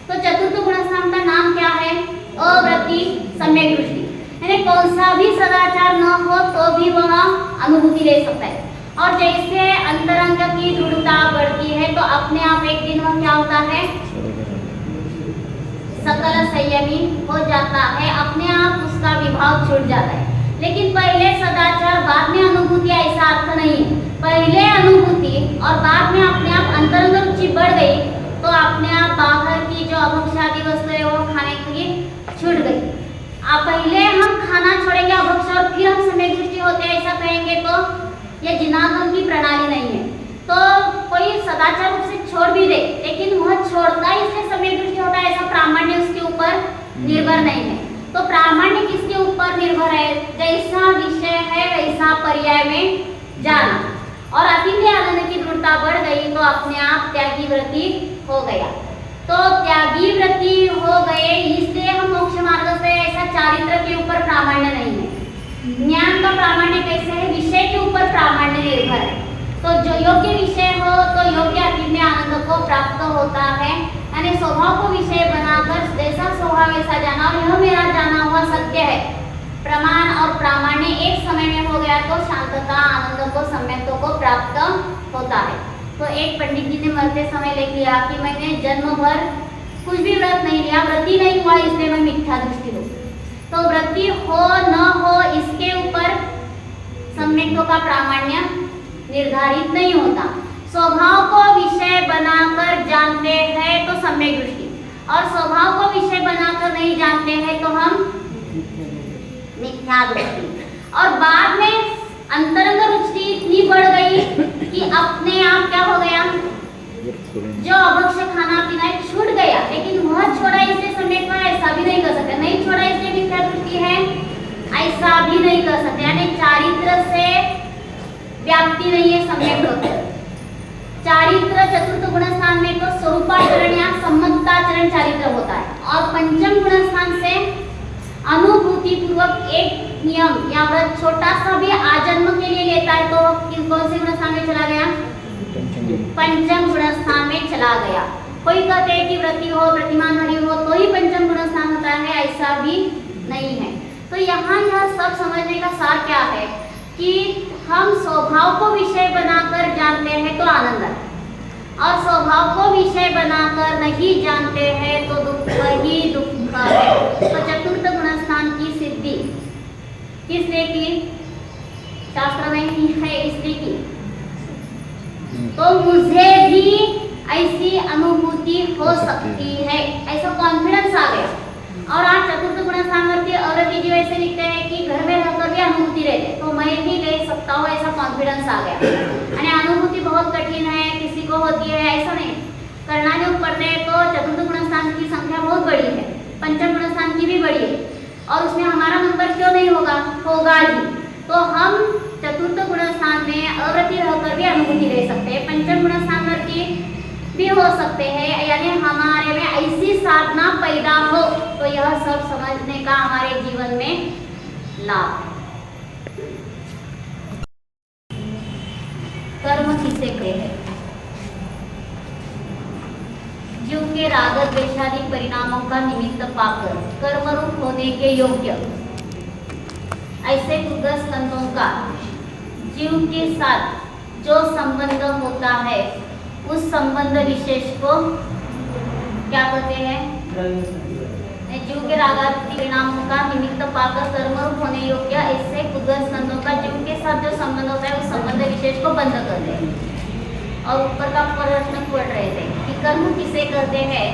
तो चतुर्थ गुण स्थान का नाम क्या है, अव्रति सम्यक दृष्टि, यानी कौन सा भी सदाचार न हो तो भी वह अनुभूति ले सकता है। और जैसे अंतरंग की दृढ़ता बढ़ती है तो अपने आप एक दिन वह क्या होता है, सकल संयमी हो जाता है, अपने आप उसका विभाग छूट जाता है। लेकिन पहले सदाचार बाद में अनुभूति ऐसा अर्थ नहीं है। पहले अनुभूति और बाद में अपने आप अंतरंग रुचि बढ़ गई तो अपने आप बाहर की जो अभक्ष्यादि वस्तु है वो खाने की छूट गई। पहले हम खाना छोड़ेंगे अभक्ष्य और फिर हम सम्यक दृष्टि होते हैं ऐसा कहेंगे तो यह जिनागम की प्रणाली नहीं है। तो कोई सदाचार रूप से छोड़ भी दे लेकिन वह छोड़ता ही इससे सम्यक दृष्टि होता है ऐसा प्रामाण्य उसके ऊपर निर्भर नहीं है। तो प्रामाण्य किसके ऊपर निर्भर है? जैसा विषय है वैसा पर्याय में जाना। और अतिथि आनंद की दृढ़ता बढ़ गई तो अपने आप त्यागी वृत्ति हो गया। तो त्यागी वृत्ति हो गए इसलिए हम मोक्ष मार्ग से ऐसा चारित्र के ऊपर प्रामाण्य नहीं है। ज्ञान का प्रामाण्य कैसे है? विषय के ऊपर प्रामाण्य निर्भर है। तो जो योग्य विषय हो तो योग्य अतिथि आनंद को प्राप्त होता है, यानी स्वभाव को विषय बनाकर जैसा स्वभाव वैसा जाना। और यह मेरा जाना हुआ सत्य है। प्रमाण और प्रामाण्य एक समय में हो गया तो शांतता आनंद को सम्यक्तों को प्राप्त होता है। तो एक पंडित जी ने मरते समय लिख लिया कि मैंने जन्म भर कुछ भी व्रत नहीं लिया, व्रती नहीं हुआ इसलिए मैं मिथ्या दृष्टि हूँ। तो व्रती हो न हो इसके ऊपर सम्यक्तों का प्रामाण्य निर्धारित नहीं होता। स्वभाव को विषय बनाकर जानते हैं तो सम्यक दृष्टि, और स्वभाव को विषय बनाकर नहीं जानते हैं तो हम मिथ्या दृष्टि। और बाद में अंतरंग रुचि इतनी बढ़ गई कि अपने आप क्या हो गया, जो अभक्ष्य खाना पीना छूट गया लेकिन वह छोड़ा इसलिए सम्यक है ऐसा भी नहीं कर सकते, नहीं छोड़ा इसलिए मिथ्या दृष्टि है ऐसा भी नहीं कर सकते। यानी चारित्र से व्याप्ति नहीं है सम्यक होते। चारित्र चतुर्थ गुण स्थान में तो स्वरूपाचरण या सम्मताचरण चारित्र होता है, और पंचम गुण स्थान से अनुभूति पूर्वक एक नियम या व्रत छोटा सा भी आजन्म के लिए लेता है तो कौन से गुण स्थान में चला गया? पंचम गुण स्थान में चला गया। कोई कहते हैं कि व्रती हो प्रतिमान हरि हो तो ही पंचम गुण स्थान होता है, ऐसा भी नहीं है। तो यहाँ यह सब समझने का सार क्या है कि हम स्वभाव को विषय बनाकर जानते हैं तो आनंद है, और स्वभाव को विषय बनाकर नहीं जानते हैं तो दुख ही दुख है। तो चतुर्थ गुण स्थान की सिद्धि किसने की? शास्त्र में ही है इसलिए की। तो मुझे भी ऐसी अनुभूति हो सकती है, ऐसा कॉन्फिडेंस आ गया। और आज चतुर्थ गुण स्थान औरती जी वैसे लिखते हैं कि घर में रहकर भी अनुभूति रहते तो मैं भी ले सकता हूँ, ऐसा कॉन्फिडेंस आ गया। यानी अनुभूति बहुत कठिन है, किसी को होती है ऐसा नहीं। करना जो पड़ते हैं तो चतुर्थ गुण स्थान की संख्या बहुत बड़ी है, पंचम गुण स्थान की भी बड़ी है, और उसमें हमारा नंबर क्यों नहीं होगा? होगा ही। तो हम चतुर्थ गुण स्थान में अव्रति रहकर भी अनुभूति ले सकते हैं, पंचम गुण स्थान वर्ती भी हो सकते हैं। यानी हमारे में ऐसी साधना पैदा हो तो यह सब समझने का हमारे जीवन में लाभ है। कर्म किसे कहते हैं? जीव के राग द्वेषादि परिणामों का निमित्त पाकर कर्म रूप होने के योग्य ऐसे 10 स्कंदों का जीव के साथ जो संबंध होता है उस संबंध विशेष को क्या कहते हैं? जीव के रागादि परिणामों का निमित्त पाकर कर्म रूप होने योग्य ऐसे 10 स्कंदों का जीव के साथ जो संबंध होता है उस संबंध विशेष को बंद कर दे। और ऊपर का प्रश्न पढ़ रहे थे कि कर्म किसे कहते हैं?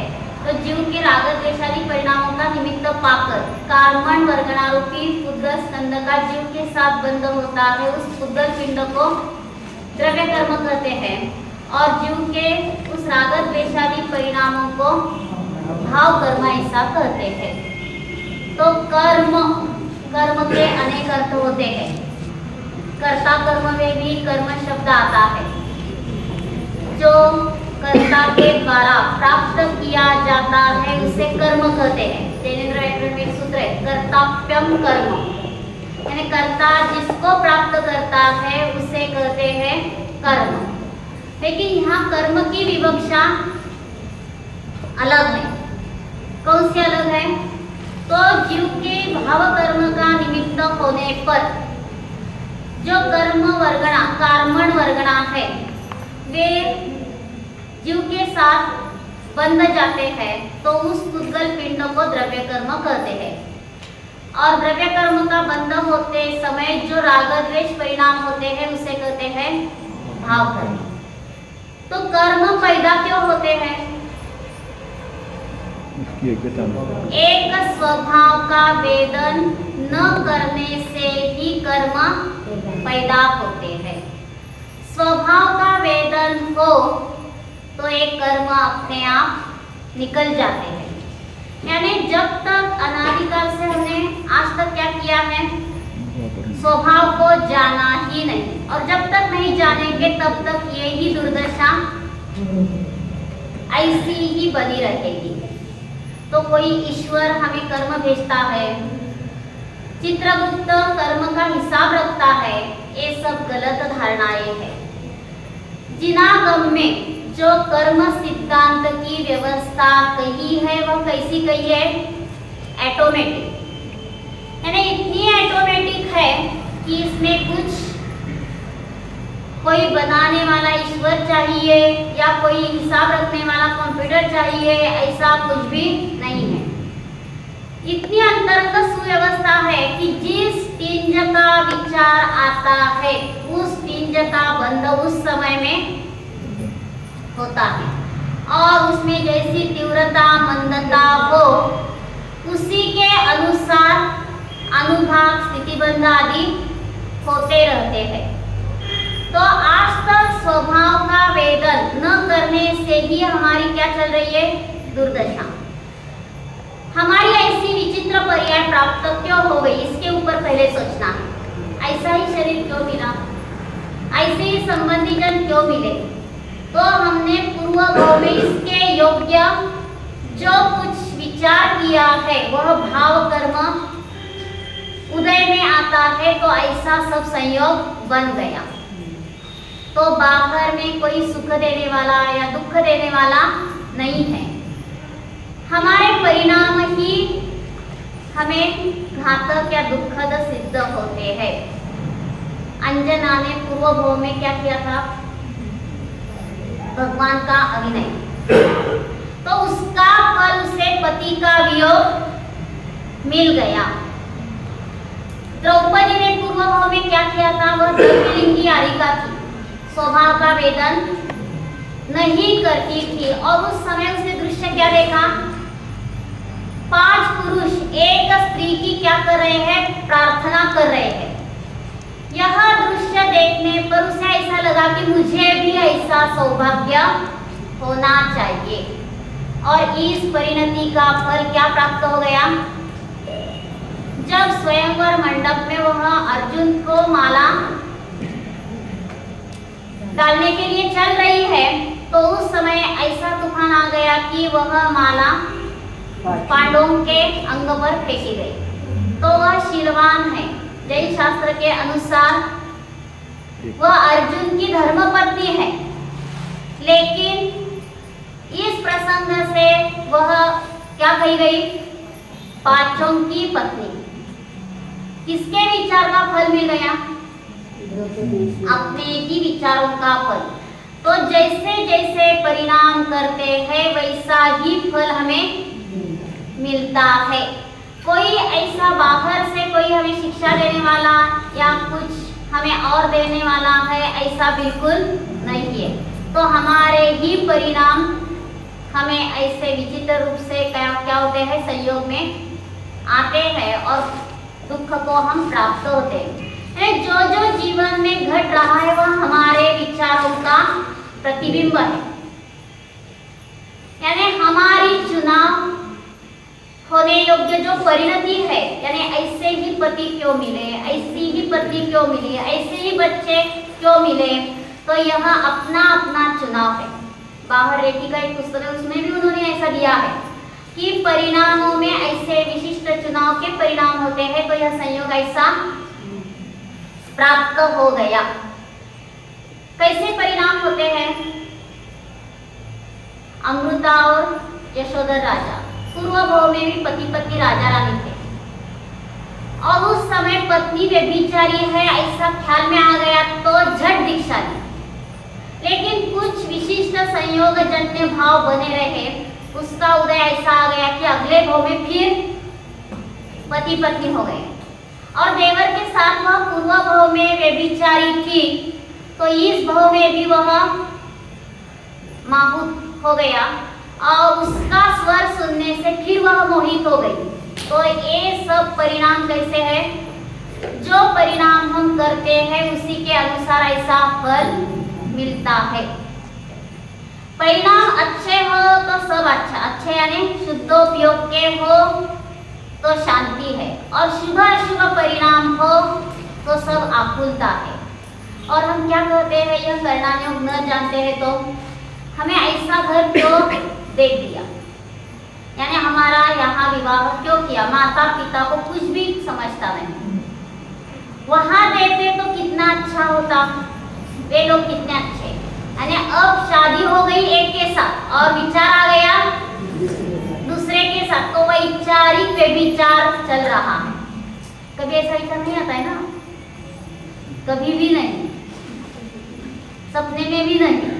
तो जीव के राग द्वेषादि परिणामों का निमित्त पाकर कार्मण वर्गणारूपी उद्गल स्कंद का जीव के साथ बंध होता है उस उद्गल पिंड को द्रव्य कर्म कहते हैं, और जीव के उस राग द्वेषादि परिणामों को भाव कर्म ऐसा कहते हैं। तो कर्म के अनेक अर्थ होते हैं। कर्ता कर्म में भी कर्म शब्द आता है, जो कर्ता के द्वारा प्राप्त किया जाता है उसे कर्म कहते हैं। जैनेन्द्र व्याकरण में एक सूत्र है कर्ताप्यम कर्म, यानी कर्ता जिसको प्राप्त करता है उसे कहते हैं कर्म। लेकिन यहाँ कर्म की विवक्षा अलग है। कौन सी अलग है? तो जीव के भाव कर्म का निमित्त होने पर जो कर्म वर्गणा कार्मण वर्गणा है वे जीव के साथ बंध जाते हैं तो उस उद्गल पिंड को द्रव्य कर्म कहते हैं। और द्रव्य कर्म का बंध होते समय जो राग द्वेष परिणाम होते हैं उसे कहते हैं भाव कर्म। तो कर्म पैदा क्यों होते हैं? उसकी योग्यता में। एक स्वभाव का वेदन न करने से ही कर्म पैदा होते हैं। स्वभाव का वेदन हो तो एक कर्म अपने आप निकल जाते हैं। यानी जब तक अनादिकाल से हमने आज तक क्या किया है? स्वभाव को जाना ही नहीं, और जब तक नहीं जानेंगे तब तक ये ही दुर्दशा ऐसी ही बनी रहेगी। तो कोई ईश्वर हमें कर्म भेजता है, चित्रगुप्त कर्म का हिसाब रखता है, ये सब गलत धारणाएं हैं। जिनागम में जो कर्म सिद्धांत की व्यवस्था कही है वह कैसी कही है? ऑटोमेटिक, यानी इतनी ऑटोमेटिक है कि इसमें कुछ कोई बनाने वाला ईश्वर चाहिए या कोई हिसाब रखने वाला कंप्यूटर चाहिए, ऐसा कुछ भी नहीं है। इतनी अंतरंग सुव्यवस्था है कि जिस तिंज का विचार आता है उस तिंज का बंध उस समय में होता है, और उसमें जैसी तीव्रता मंदता हो उसी के अनुसार अनुभाग स्थितिबंध आदि होते रहते हैं। तो आज तक स्वभाव का वेदन न करने से ही हमारी क्या चल रही है? दुर्दशा। हमारी ऐसी विचित्र पर्याय प्राप्त क्यों हो गई, इसके ऊपर पहले सोचना है। ऐसा ही शरीर क्यों मिला, ऐसे ही संबंधी जन क्यों मिले? तो हमने पूर्व भाव में इसके योग्य जो कुछ विचार किया है वह भाव कर्म उदय में आता है, तो ऐसा सब संयोग बन गया। तो बाहर में कोई सुख देने वाला या दुख देने वाला नहीं है, हमारे परिणाम ही हमें घातक या दुखद सिद्ध होते हैं। अंजना ने पूर्व भाव में क्या किया था? भगवान का अभिनय, तो उसका फल उसे पति का वियोग मिल गया। द्रौपदी ने पूर्व भाव में क्या किया था? वह द्रव्यलिंगी आरिका थी, स्वभाव का वेदन नहीं करती थी, और उस समय उसने दृश्य क्या देखा? 5 पुरुष एक स्त्री की क्या कर रहे हैं? प्रार्थना कर रहे हैं। यह दृश्य देखने पर उसे ऐसा लगा कि मुझे भी ऐसा सौभाग्य होना चाहिए, और इस परिणति का फल क्या प्राप्त हो गया? जब स्वयंवर मंडप में वह अर्जुन को माला डालने के लिए चल रही है, तो उस समय ऐसा तूफान आ गया कि वह माला पांडवों के अंग पर फेंकी गई। तो वह शीलवान है, जैन शास्त्र के अनुसार वह अर्जुन की धर्मपत्नी है, लेकिन इस प्रसंग से वह क्या कही गई? पांचों की पत्नी। किसके विचार का फल मिल गया? अपने ही विचारों का फल। तो जैसे जैसे परिणाम करते हैं वैसा ही फल हमें मिलता है। कोई ऐसा बाहर से कोई हमें शिक्षा देने वाला या कुछ हमें और देने वाला है, ऐसा बिल्कुल नहीं है। तो हमारे ही परिणाम हमें ऐसे विचित्र रूप से क्या होते हैं? संयोग में आते हैं और दुख को हम प्राप्त होते हैं। जो जो जीवन में घट रहा है वह हमारे विचारों का प्रतिबिंब है, यानी हमारी चुनाव होने योग्य जो परिणति है, यानी ऐसे ही पति क्यों मिले, ऐसी ही पत्नी क्यों मिली, ऐसे ही बच्चे क्यों मिले, तो यह अपना अपना चुनाव है। बाहर रेड्डी का एक पुस्तक है, उसमें भी उन्होंने ऐसा दिया है कि परिणामों में ऐसे विशिष्ट चुनाव के परिणाम होते हैं, तो यह संयोग ऐसा प्राप्त हो गया। कैसे परिणाम होते हैं? अमृता और यशोधर राजा पूर्व भाव में भी पति पत्नी राजा रानी थे, और उस समय पत्नी व्यभिचारी है ऐसा ख्याल में आ गया तो झट दीक्षा ली, लेकिन कुछ विशिष्ट संयोग जन्य भाव बने रहे, उसका उदय ऐसा आ गया कि अगले भाव में फिर पति पत्नी हो गए और देवर के साथ वह पूर्व भव में व्यभिचारी थी, तो इस भव में भी वह माहुत हो गया और उसका स्वर सुनने से फिर वह मोहित हो गई। तो ये सब परिणाम कैसे है? जो परिणाम हम करते हैं उसी के अनुसार ऐसा फल मिलता है। परिणाम अच्छे हो तो सब अच्छा, अच्छे यानी शुद्धोपयोग के हो तो शांति है, और शुभ अशुभ परिणाम हो तो सब आकुलता है। और हम क्या कहते हैं, यह करना न जानते हैं तो हमें ऐसा घर क्यों देख दिया, यानी हमारा यहाँ विवाह क्यों किया, माता पिता को कुछ भी समझता नहीं। वहां देते तो कितना अच्छा होता, वे लोग कितने अच्छे, यानी अब शादी हो गई एक के साथ और विचार आ गया दूसरे के साथ, तो वैचारिक व्यभिचार चल रहा है। कभी ऐसा विचार नहीं आता है ना, कभी भी नहीं, सपने में भी नहीं,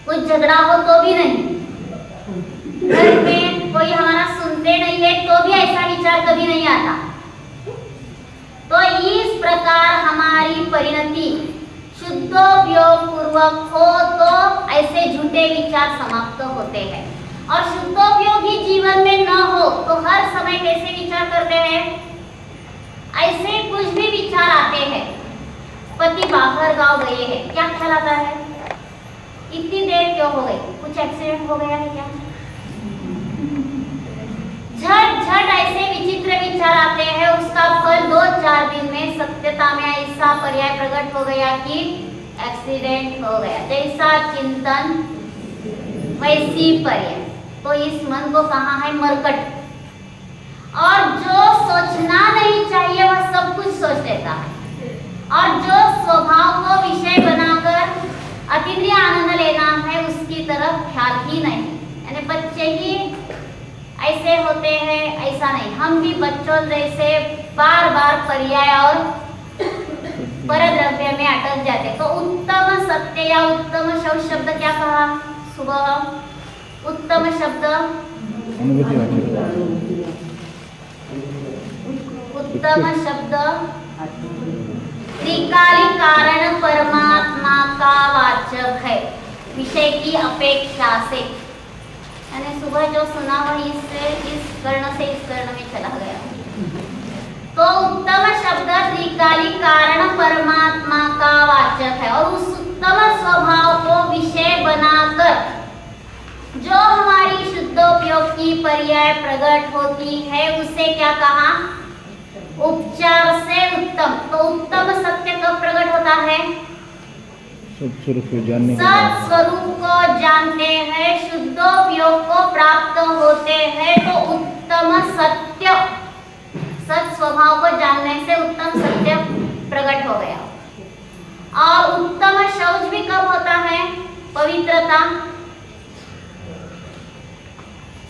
कुछ झगड़ा हो तो भी नहीं, घर में कोई हमारा सुनते नहीं है तो भी ऐसा विचार कभी नहीं आता। तो इस प्रकार हमारी परिणति शुद्धोपयोग पूर्वक हो तो ऐसे झूठे विचार समाप्त होते हैं, और शुद्धोपयोगी जीवन में न हो तो हर समय कैसे विचार करते हैं, ऐसे कुछ भी विचार आते हैं। पति बाहर गांव गए हैं, क्या ख्याल आता है, इतनी देर क्यों हो गई, कुछ एक्सीडेंट हो गया है क्या, झट झट ऐसे विचित्र विचार आते हैं। उसका फल 2-4 दिन में सत्यता में ऐसा पर्याय प्रकट हो गया कि एक्सीडेंट हो गया। जैसा चिंतन वैसी पर्याय। तो इस मन को कहा है मरकट, और जो सोचना नहीं चाहिए वह सब कुछ सोच लेता है, और जो स्वभाव को विषय बनाकर अतीन्द्रिय आनंद लेना है उसकी तरफ ख्याल ही नहीं। यानी बच्चे ही ऐसे होते हैं, ऐसा नहीं, हम भी बच्चों जैसे बार बार पर्याय और परद्रव्य में अटक जाते। तो उत्तम सत्य या उत्तम शब्द क्या कहा सुबह, उत्तम शब्द उत्तम शब्द त्रिकाली कारण परमात्मा का वाचक है, विषय की अपेक्षा से। यानी सुबह जो सुना वह इससे इस कर्ण से इस कर्ण में चला गया। तो उत्तम शब्द त्रिकाली कारण परमात्मा का वाचक है, और उस उत्तम स्वभाव को विषय बनाकर जो हमारी शुद्धोपयोग की पर्याय प्रकट होती है उसे क्या कहा, उपचार से उत्तम। तो उत्तम सत्य कब प्रकट होता है, सत्स्वरूप को जानते हैं, शुद्धोपयोग को प्राप्त होते हैं, तो उत्तम सत्य, सत स्वभाव को जानने से उत्तम सत्य प्रकट हो गया। और उत्तम शौच भी कब होता है, पवित्रता,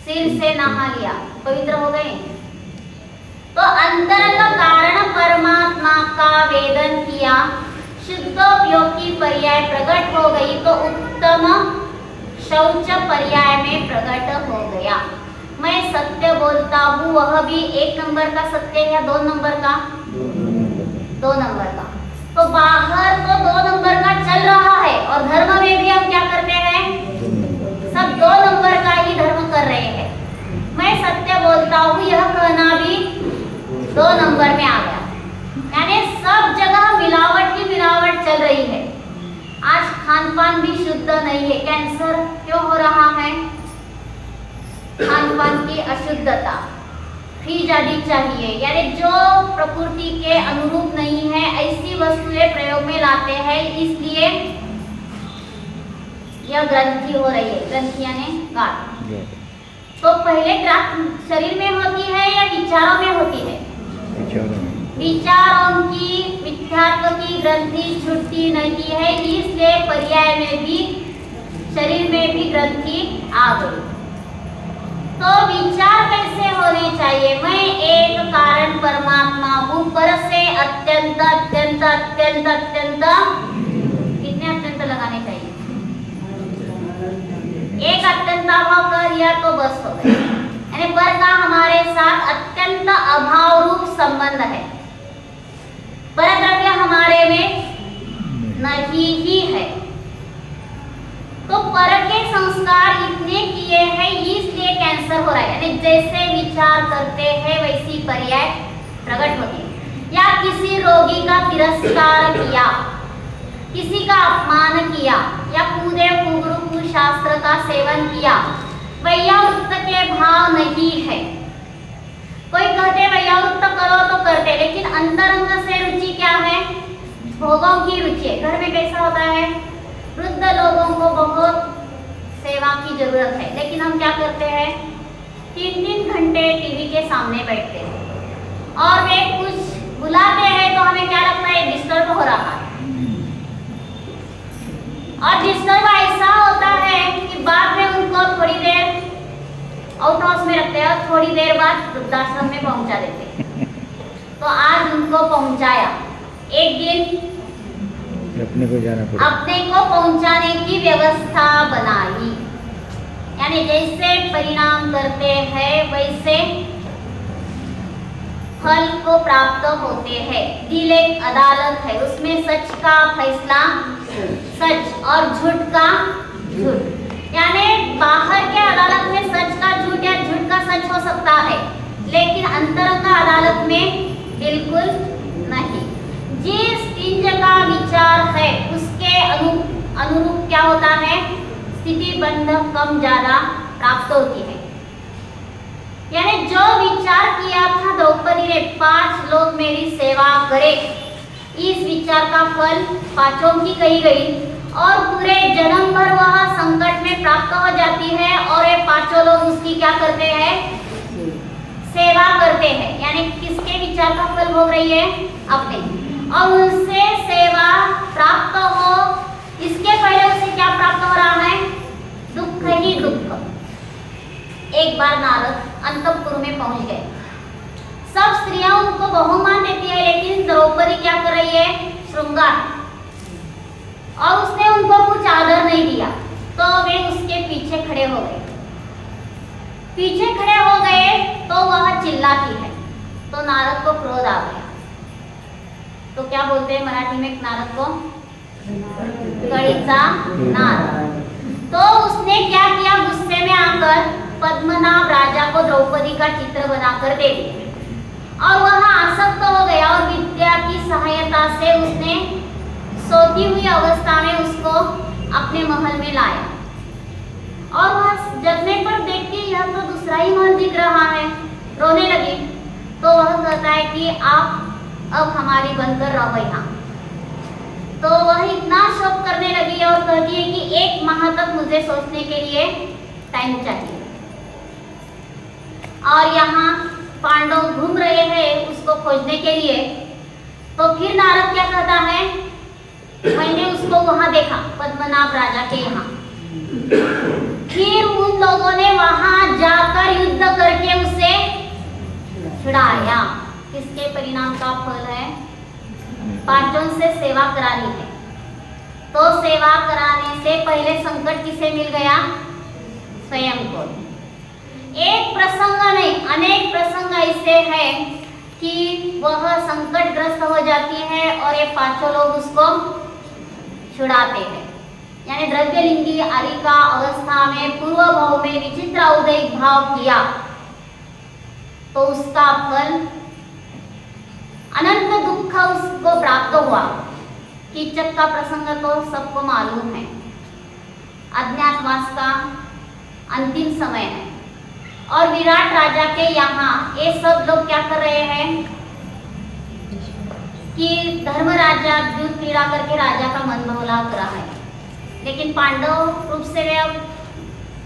सिर से नहा लिया पवित्र हो गए। तो अंतरंग कारण परमात्मा का वेदन किया, शुद्धोपयोग की पर्याय प्रकट हो गई, तो उत्तम शौच पर्याय में प्रकट हो गया। मैं सत्य बोलता हूँ, वह भी 1 नंबर का सत्य या 2 नंबर का, 2 नंबर का। तो बाहर तो 2 नंबर का चल रहा है, और धर्म में भी हम क्या करते हैं, सब 2 नंबर का ही धर्म कर रहे हैं। मैं सत्य बोलता हूँ यह कहना भी 2 नंबर में आ गया, यानी सब जगह मिलावट ही मिलावट चल रही है। आज खान पान भी शुद्ध नहीं है, कैंसर क्यों हो रहा है, खान पान की अशुद्धता, फ्रीज आदि चाहिए, यानी जो प्रकृति के अनुरूप नहीं है ऐसी वस्तुएं प्रयोग में लाते हैं, इसलिए यह ग्रंथि हो रही है। ग्रंथि यानी गांठ। तो पहले शरीर में होती है या विचारों में होती है, विचारों की मिथ्यात्व की ग्रंथि छूटती नहीं है, इसलिए पर्याय में भी शरीर में भी ग्रंथि आ गई। तो विचार कैसे होने चाहिए, मैं एक कारण परमात्मा हूँ, पर से अत्यंत अत्यंत अत्यंत अत्यंत, कितने अत्यंत लगाने चाहिए, एक अत्यंत भाव कर लिया तो बस हो गया। यानी यानी पर का हमारे साथ अत्यंत अभाव रूप संबंध है। पर द्रव्य हमारे में नहीं ही है। तो पर के संस्कार इतने किए हैं, इसलिए कैंसर हो रहा है। यानी जैसे विचार करते हैं वैसी पर्याय प्रकट होती है। या किसी रोगी का तिरस्कार किया, किसी का अपमान किया, या कूदे कुगुरु कुशास्त्र का सेवन किया, वैयावृत्त के भाव नहीं है। कोई कहते वैयावृत्त करो तो करते, लेकिन अंतरंग से रुचि क्या है? भोगों की रुचि है। घर में कैसा होता है, वृद्ध लोगों को बहुत सेवा की जरूरत है, लेकिन हम क्या करते हैं, 3-3 घंटे टीवी के सामने बैठते हैं और वे कुछ बुलाते हैं तो हमें क्या लगता है, डिस्टर्ब हो रहा है। और डिस्टर्ब ऐसा होता है कि बाद में उनको थोड़ी देर आउट हाउस में रखते हैं और थोड़ी देर बाद वृद्धाश्रम में पहुंचा देते हैं। तो आज उनको पहुंचाया, एक दिन अपने को जाना पड़ा, अपने को पहुंचाने की व्यवस्था बनाई। यानी जैसे परिणाम करते हैं वैसे फल को प्राप्त होते हैं। दिल एक अदालत है, उसमें सच का फैसला सच और झूठ का झूठ। यानी बाहर के अदालत में सच का झूठ या झूठ का सच हो सकता है, लेकिन अंतरंग अदालत में बिल्कुल नहीं। जिस इंद्र का विचार है उसके अनुरूप क्या होता है, स्थिति बंध कम ज्यादा प्राप्त होती है। यानी जो विचार किया था द्रौपदी ने, 5 लोग मेरी सेवा करे, इस विचार का फल 5 की कही गई और पूरे जन्म भर वह संकट में प्राप्त हो जाती है और ये 5 लोग उसकी क्या करते हैं, सेवा करते हैं। यानी किसके विचार का फल भोग रही है, अपने, और उनसे सेवा प्राप्त हो, इसके पहले उसे क्या प्राप्त हो रहा है, दुख ही दुख। एक बार नारद अंतःपुर में पहुंच गए, सब स्त्रियां उनको बहुमान देती है, लेकिन द्रौपदी क्या कर रही है, श्रृंगार, और उसने उनको कुछ आदर नहीं दिया। तो वे उसके पीछे खड़े हो गए। पीछे खड़े हो गए तो वह चिल्लाती है, तो नारद को क्रोध आ गया। तो क्या बोलते हैं मराठी में नारद को, कड़ीचा नाद। तो उसने क्या किया, गुस्से में आकर पद्मनाभ राजा को द्रौपदी का चित्र बनाकर दे दिया और वह आसक्त हो गया और विद्या की सहायता से उसने सोती हुई अवस्था में उसको अपने महल में लाया। और वह जगने पर देखती यह तो दूसरा ही महल दिख रहा है, रोने लगी। तो वह कहता है कि आप अब हमारी बनकर रहो यहाँ। तो वह इतना शोक करने लगी और कहती है कि 1 माह तक मुझे सोचने के लिए टाइम चाहिए। और यहाँ पांडव घूम रहे हैं उसको खोजने के लिए। तो फिर नारद क्या कहता है, मैंने उसको वहां देखा, पद्मनाभ राजा के यहाँ। फिर उन लोगों ने वहां जाकर युद्ध करके उसे छुड़ाया। किसके परिणाम का फल है, 5 से सेवा करानी है। तो सेवा कराने से पहले संकट किसे मिल गया, स्वयं को। एक प्रसंग नहीं, अनेक प्रसंग ऐसे हैं कि वह संकटग्रस्त हो जाती है और ये 5 लोग उसको छुड़ाते हैं। यानी द्रव्यलिंगी अरिका अवस्था में पूर्व भाव में विचित्र उदयिक भाव किया तो उसका फल अनंत दुख उसको प्राप्त हुआ। कीचक का प्रसंग तो सबको मालूम है, अज्ञातवास का अंतिम समय है। और विराट राजा के यहाँ ये सब लोग क्या कर रहे हैं कि धर्मराजा युद्ध क्रीड़ा करके राजा का मन बहला कर रहा है, लेकिन पांडव रूप से वे अब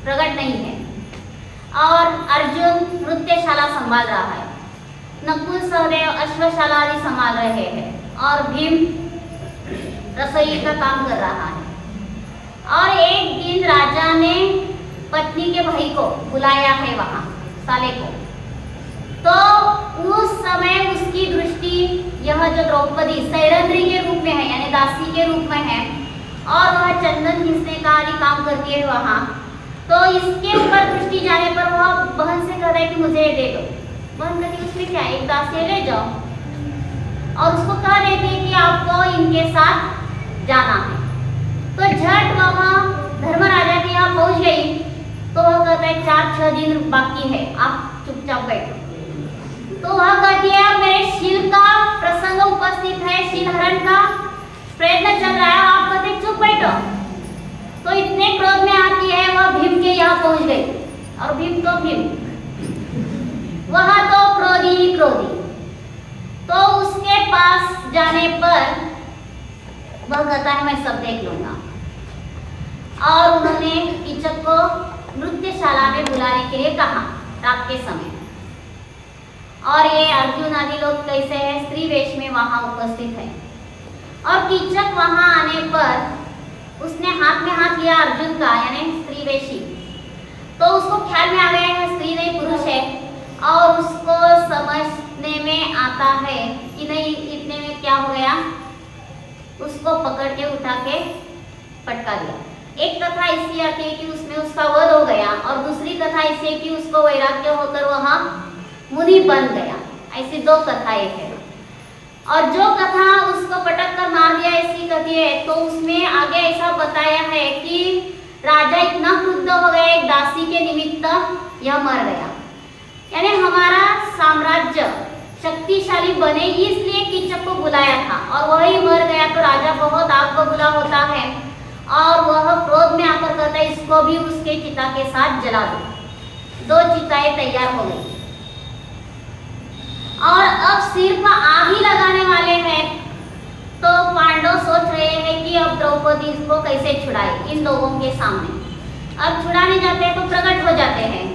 प्रकट नहीं है। और अर्जुन नृत्यशाला संभाल रहा है, नकुल सहदेव अश्वशाला आदि संभाल रहे हैं और भीम रसोई का काम कर रहा है। और एक दिन राजा ने पत्नी के भाई को बुलाया है वहां, साले को। तो उस समय उसकी दृष्टि यह जो द्रौपदी सैरंध्री के रूप में है, यानी दासी के रूप में है, और वह चंदन घिसने का आदि काम करती है वहां। तो इसके ऊपर दृष्टि जाने पर वह बहन से कह रहा है कि मुझे ये दे दो। बहन कहती है उसमें क्या है, एक दासी ले जाओ, और उसको कह देती है कि आपको इनके साथ जाना है। तो झट वह धर्मराजा के यहाँ पहुंच गई। तो वह कहता है 4-6 दिन बाकी है, आप चुपचाप बैठो। तो वह कहती है मेरे शील का प्रसंग उपस्थित है, शील हरण का प्रयत्न चल रहा है, आप कहते चुप बैठो। तो इतने क्रोध में आती है, वह भीम के यहाँ पहुंच गई। और भीम तो भीम, वह तो क्रोधी ही क्रोधी। तो उसके पास जाने पर वह कहता है मैं सब देख लूंगा। और उन्होंने कीचक को नृत्यशाला में बुलाने के लिए कहा रात के समय। और ये अर्जुन आदि लोग कैसे हैं, स्त्री वेश में वहां उपस्थित है। और कीचक वहां आने पर उसने हाथ में हाथ लिया अर्जुन का, यानी स्त्री वेशी। तो उसको ख्याल में आ गया है स्त्री नहीं पुरुष है, और उसको समझने में आता है कि नहीं, इतने में क्या हो गया, उसको पकड़ के उठा के पटका दिया। एक कथा ऐसी आती है कि उसमें उसका वध हो गया, और दूसरी कथा ऐसी है कि उसको वैराग्य होकर वहां मुनि बन गया। ऐसी 2 कथाएं हैं। और जो कथा उसको पटक कर मार दिया ऐसी कथी है, तो उसमें आगे ऐसा बताया है कि राजा इतना क्रुद्ध हो गया एक दासी के निमित्त यह मर गया। यानी हमारा साम्राज्य शक्तिशाली बने इसलिए कीचक को बुलाया था, और वही मर गया तो राजा बहुत आग बबूला होता है, और वह क्रोध में आकर कहता है इसको भी उसके चिता के साथ जला दो। 2 चिताएं तैयार हो गई। और अब सिर पर आग ही लगाने वाले हैं। तो पांडव सोच रहे हैं कि अब द्रौपदी को कैसे छुड़ाए इन लोगों के सामने। अब छुड़ाने जाते हैं तो प्रकट हो जाते हैं।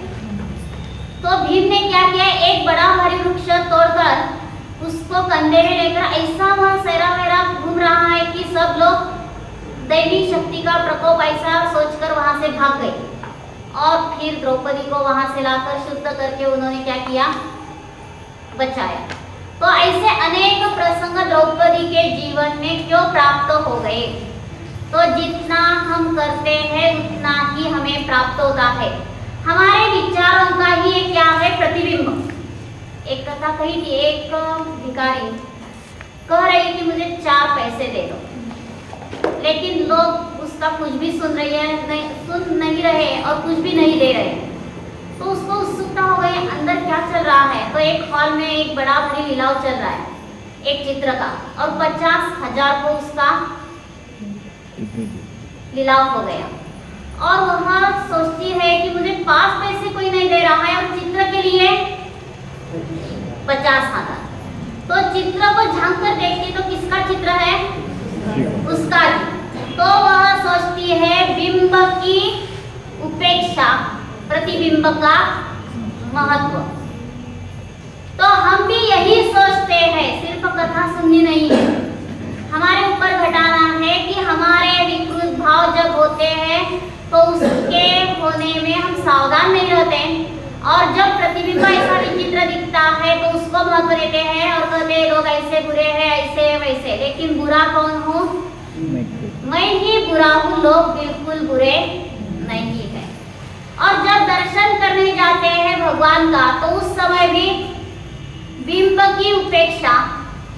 तो भीम ने क्या किया, एक बड़ा भारी वृक्ष तोड़कर उसको कंधे में लेकर ऐसा वह सैरा वैरा घूम रहा है कि सब लोग दैवी शक्ति का प्रकोप ऐसा सोचकर वहां से भाग गए। और फिर द्रौपदी को वहां से लाकर शुद्ध करके उन्होंने क्या किया, बचाया। तो ऐसे अनेक प्रसंग द्रौपदी के जीवन में क्यों प्राप्त हो गए। तो जितना हम करते हैं उतना ही हमें प्राप्त होता है। हमारे विचारों का ही एक क्या है, प्रतिबिंब। एक कथा कही थी, एक भिखारी कह रही कि मुझे 4 पैसे दे दो, लेकिन लोग उसका कुछ भी सुन नहीं रहे और कुछ भी नहीं दे रहे। तो उसको उत्सुकता हो गई अंदर क्या चल रहा है। तो एक हॉल में एक बड़ा भारी लीलाव चल रहा है एक चित्र का, और 50,000 को उसका लीलाव हो गया। और वह सोचती है कि मुझे 5 पैसे कोई नहीं दे रहा है, और चित्र के लिए 50,000। तो चित्र को झांक कर देखती तो किसका चित्र है, उसका ही। तो वह सोचती है बिंब की उपेक्षा, प्रतिबिंब का महत्व। तो हम भी यही सोचते हैं, सिर्फ कथा सुननी नहीं है, हमारे ऊपर घटाना है कि हमारे विकृत भाव जब होते हैं तो उसके होने में हम सावधान नहीं रहते, और जब प्रतिबिंब ऐसा विचित्र दिखता है तो उसको महत्व देते हैं और कहते हैं लोग ऐसे बुरे हैं, ऐसे वैसे। लेकिन बुरा कौन हूँ, मैं ही बुरा हूँ, लोग बिल्कुल बुरे नहीं है। और जब दर्शन करने जाते हैं भगवान का तो उस समय भी बिंब की उपेक्षा,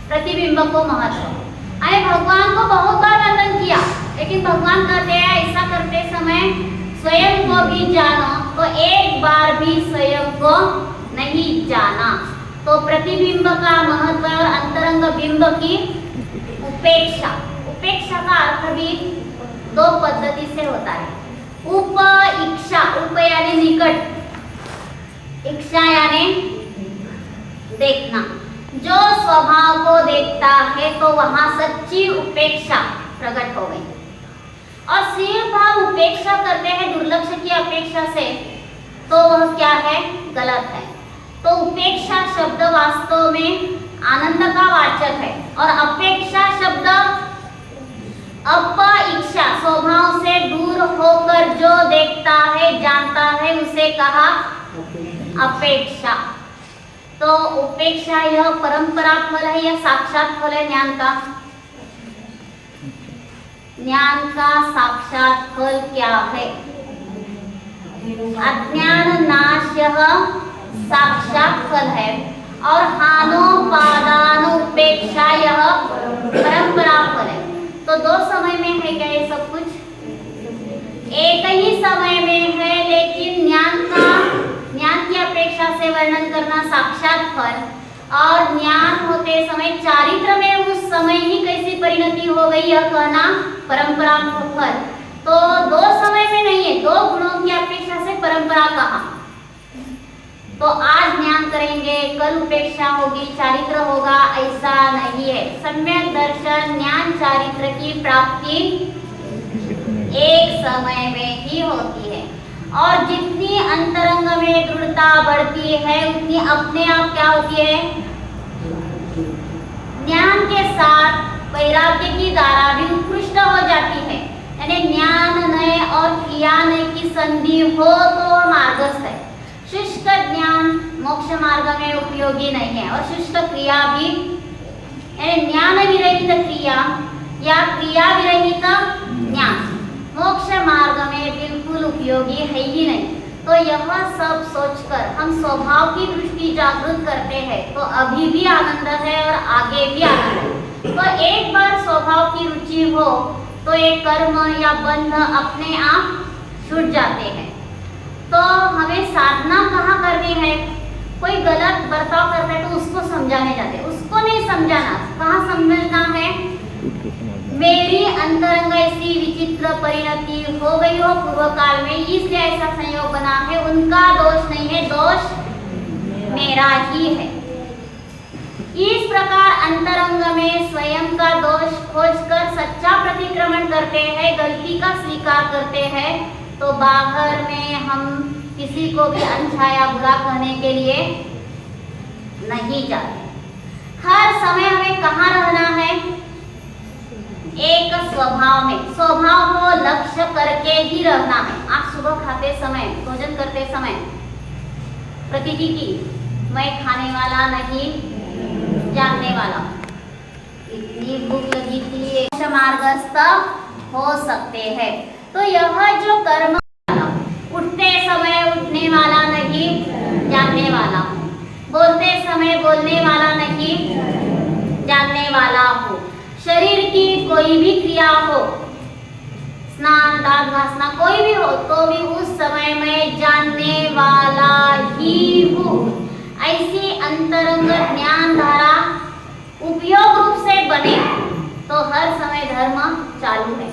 प्रतिबिंब को महत्व। अरे भगवान को बहुत बार वंदन किया, लेकिन भगवान कहते हैं ऐसा करते समय स्वयं को भी जानो, तो एक बार भी स्वयं को नहीं जाना। तो प्रतिबिंब का महत्व और अंतरंग बिंब की उपेक्षा। उपेक्षा का अर्थ भी 2 पद्धति से होता है। उप इच्छा, उप यानी निकट, इच्छा यानी देखना। जो स्वभाव को देखता है तो वहां सच्ची उपेक्षा प्रकट हो गई। और सिर्फ हम उपेक्षा करते हैं दुर्लक्ष्य की अपेक्षा से, तो वह क्या है, गलत है। तो उपेक्षा शब्द वास्तव में आनंद का वाचक है, और अपेक्षा शब्द अपेक्षा, स्वभाव से दूर होकर जो देखता है जानता है उसे कहा अपेक्षा। तो उपेक्षा यह परंपरा फल है या साक्षात फल है ज्ञान का? ज्ञान का साक्षात फल क्या है? अज्ञान नाश यह साक्षात फल है और हानोपादानोपेक्षा यह परंपरा फल है। तो दो समय में है क्या ये सब कुछ? एक ही समय में है, लेकिन ज्ञान की अपेक्षा से वर्णन करना साक्षात फल और ज्ञान होते समय चारित्र में उस समय ही कैसी परिणति हो गई यह कहना परंपरा फल। तो दो समय में नहीं है, दो गुणों की अपेक्षा से परंपरा कहा। तो आज ज्ञान करेंगे, कल उपेक्षा होगी, चारित्र होगा, ऐसा नहीं है। सम्यक दर्शन ज्ञान चारित्र की प्राप्ति एक समय में ही होती है और जितनी अंतरंग में दृढ़ता बढ़ती है उतनी अपने आप क्या होती है? ज्ञान के साथ वैराग्य की धारा भी उत्कृष्ट हो जाती है। यानी ज्ञान नय और क्रिया नय की संधि हो तो मार्गस्थ है। शुष्क ज्ञान मोक्ष मार्ग में उपयोगी नहीं है और शुष्क क्रिया भी, यानी ज्ञान विरहित क्रिया या क्रिया विरहित ज्ञान मोक्ष मार्ग में बिल्कुल उपयोगी है ही नहीं। तो यह सब सोचकर हम स्वभाव की दृष्टि जागृत करते हैं तो अभी भी आनंद है और आगे भी आनंद है। तो एक बार स्वभाव की रुचि हो तो एक कर्म या बंध अपने आप छूट जाते हैं। तो हमें साधना कहाँ करनी है? कोई गलत बर्ताव करता है तो उसको समझाने जाते, उसको नहीं समझाना। कहाँ समझना है? मेरी अंतरंग ऐसी विचित्र परिणति हो गई हो पूर्व काल में, इसलिए ऐसा संयोग बना है, उनका दोष नहीं है, दोष मेरा ही है। इस प्रकार अंतरंग में स्वयं का दोष खोजकर सच्चा प्रतिक्रमण करते हैं, गलती का स्वीकार करते हैं, तो बाहर में हम किसी को भी अनछाया बुरा कहने के लिए नहीं जाते। हर समय हमें कहाँ रहना है? एक स्वभाव में, स्वभाव को लक्ष्य करके ही रहना है। आप सुबह खाते समय, भोजन करते समय प्रतिज्ञा की, मैं खाने वाला नहीं जानने वाला। इतनी भूख लगी थी, मार्गस्थ हो सकते हैं। तो यह जो कर्म, उठते समय उठने वाला नहीं जानने वाला, बोलते समय बोलने वाला नहीं जानने वाला हो, शरीर की कोई भी क्रिया हो, स्नान दांत घासना कोई भी हो, तो भी उस समय में जानने वाला ही हूँ। ऐसी अंतरंग ज्ञान धारा उपयोग रूप से बने तो हर समय धर्म चालू है।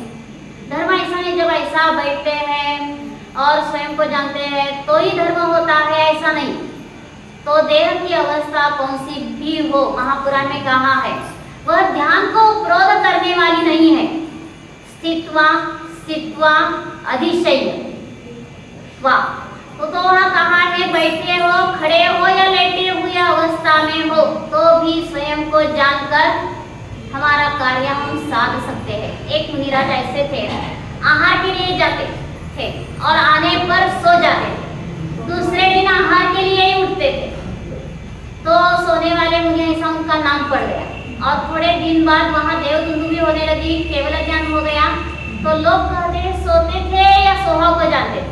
धर्म ऐसा नहीं जब ऐसा बैठते हैं और स्वयं को जानते हैं तो ही धर्म होता है, ऐसा नहीं। तो देह की अवस्था कौन सी भी हो, महापुराण में कहा है, वह ध्यान को उपरोध करने वाली नहीं है। स्थित्वा अधिशय्य तो वहाँ कहा है, बैठे हो, खड़े हो या लेटे हुए अवस्था में हो तो भी स्वयं को जानकर हमारा कार्य हम साध सकते हैं। एक मुनिराज ऐसे थे, आहार के लिए जाते थे और आने पर सो जाते, दूसरे दिन आहार के लिए ही उठते थे। तो सोने वाले मुनि ऐसा उनका नाम पड़ गया और थोड़े दिन बाद वहाँ देवदुंदु भी होने लगी, केवल ज्ञान हो गया। तो लोग कहते सोते थे या स्वभाव को जानते थे?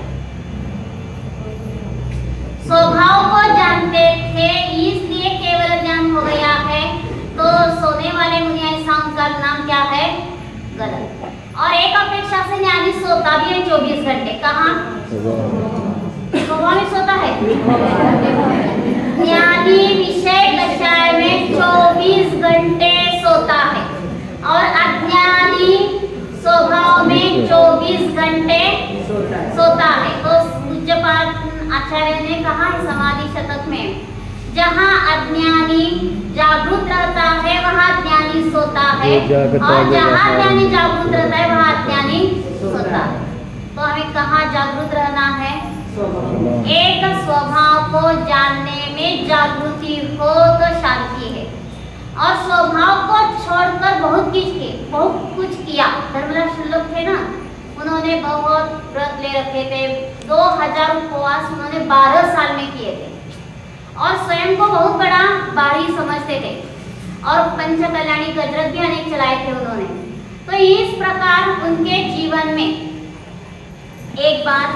स्वभाव को जानते थे, इसलिए केवल ज्ञान हो गया है। तो सोने वाले मुनि ऐसा उनका नाम क्या है? गलत। और एक अपेक्षा से ज्ञानी सोता भी है 24 घंटे। कहाँ? स्वभाव में सोता है। ज्ञानी विषय कषाय में 24 घंटे सोता है और अज्ञानी स्वभाव में 24 घंटे सोता है। तो पूज्यपाद आचार्य ने कहा है समाधि शतक में, जहाँ अज्ञानी जागृत रहता है वहाँ ज्ञानी सोता है और जहाँ ज्ञानी जागृत रहता है वहाँ अज्ञानी सोता है। तो हमें कहाँ जागृत रहना है? एक स्वभाव को जानने में जागृति हो तो शांति है। और स्वभाव को छोड़कर बहुत कुछ किया। धर्मराज लोग थे ना, उन्होंने बहुत व्रत ले रखे थे, 2000 उपवास उन्होंने 12 साल में किए थे और स्वयं को बहुत बड़ा बाहरी समझते थे और पंच कल्याणी गजरत भी अनेक चलाए थे उन्होंने। तो इस प्रकार उनके जीवन में एक बार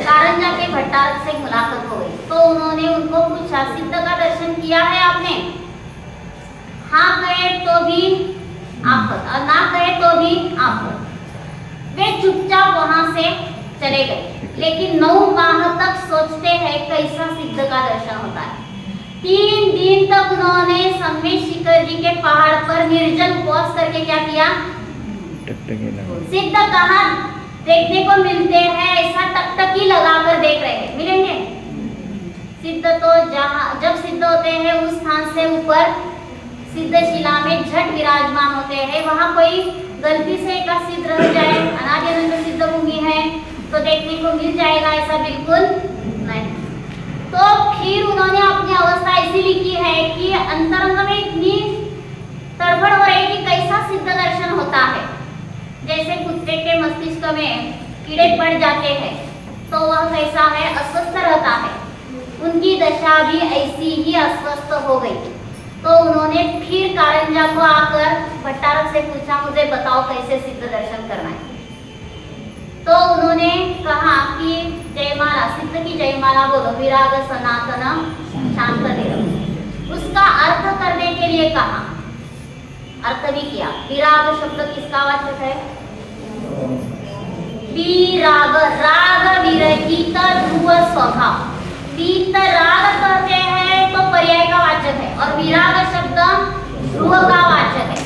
कारंजा के भट्टारक से मुलाकात हो गई तो उन्होंने उनको पूछा, सिद्ध का दर्शन किया है आपने? हाँ कहे तो भी आफत और ना कहे तो भी आफत। वे चुपचाप वहां से चले गए, लेकिन 9 माह तक सोचते हैं कैसा सिद्ध का दर्शन होता है। 3 दिन तक उन्होंने सम्मेद शिखर जी के पहाड़ पर निर्जल उपवास करके क्या किया? सिद्ध कहाँ देखने को मिलते हैं, ऐसा टकटकी लगाकर देख रहे हैं, मिलेंगे? सिद्ध तो जहाँ जब सिद्ध होते हैं उस स्थान से ऊपर सिद्ध शिला में झट विराजमान होते हैं। वहां कोई गलती से एक सिद्ध रह जाए, अनादि अनंत सिद्ध भूमि है तो देखने को मिल जाएगा, ऐसा बिल्कुल नहीं। तो फिर उन्होंने अपनी अवस्था ऐसी लिखी है कि अंतरंग में इतनी तड़फड़ हो रही कि कैसा सिद्ध दर्शन होता है। जैसे कुत्ते के मस्तिष्क में कीड़े पड़ जाते हैं तो वह कैसा है, अस्वस्थ रहता है। उनकी दशा भी ऐसी ही अस्वस्थ हो गई। तो उन्होंने फिर कारंजा को आकर भट्टारक से पूछा, मुझे बताओ कैसे सिद्ध दर्शन करना है। तो उन्होंने कहा कि जयमाला, सिद्ध की जयमाला बोलो, विराग सनातन शांत निरव। उसका अर्थ करने के लिए कहा, अर्थ भी किया। विराग शब्द किसका वाचक है? विराग, राग विरहित ध्रुव स्वभाव। वीतराग कहते हैं तो पर्याय का वाचक है और विराग शब्द ध्रुव का वाचक है।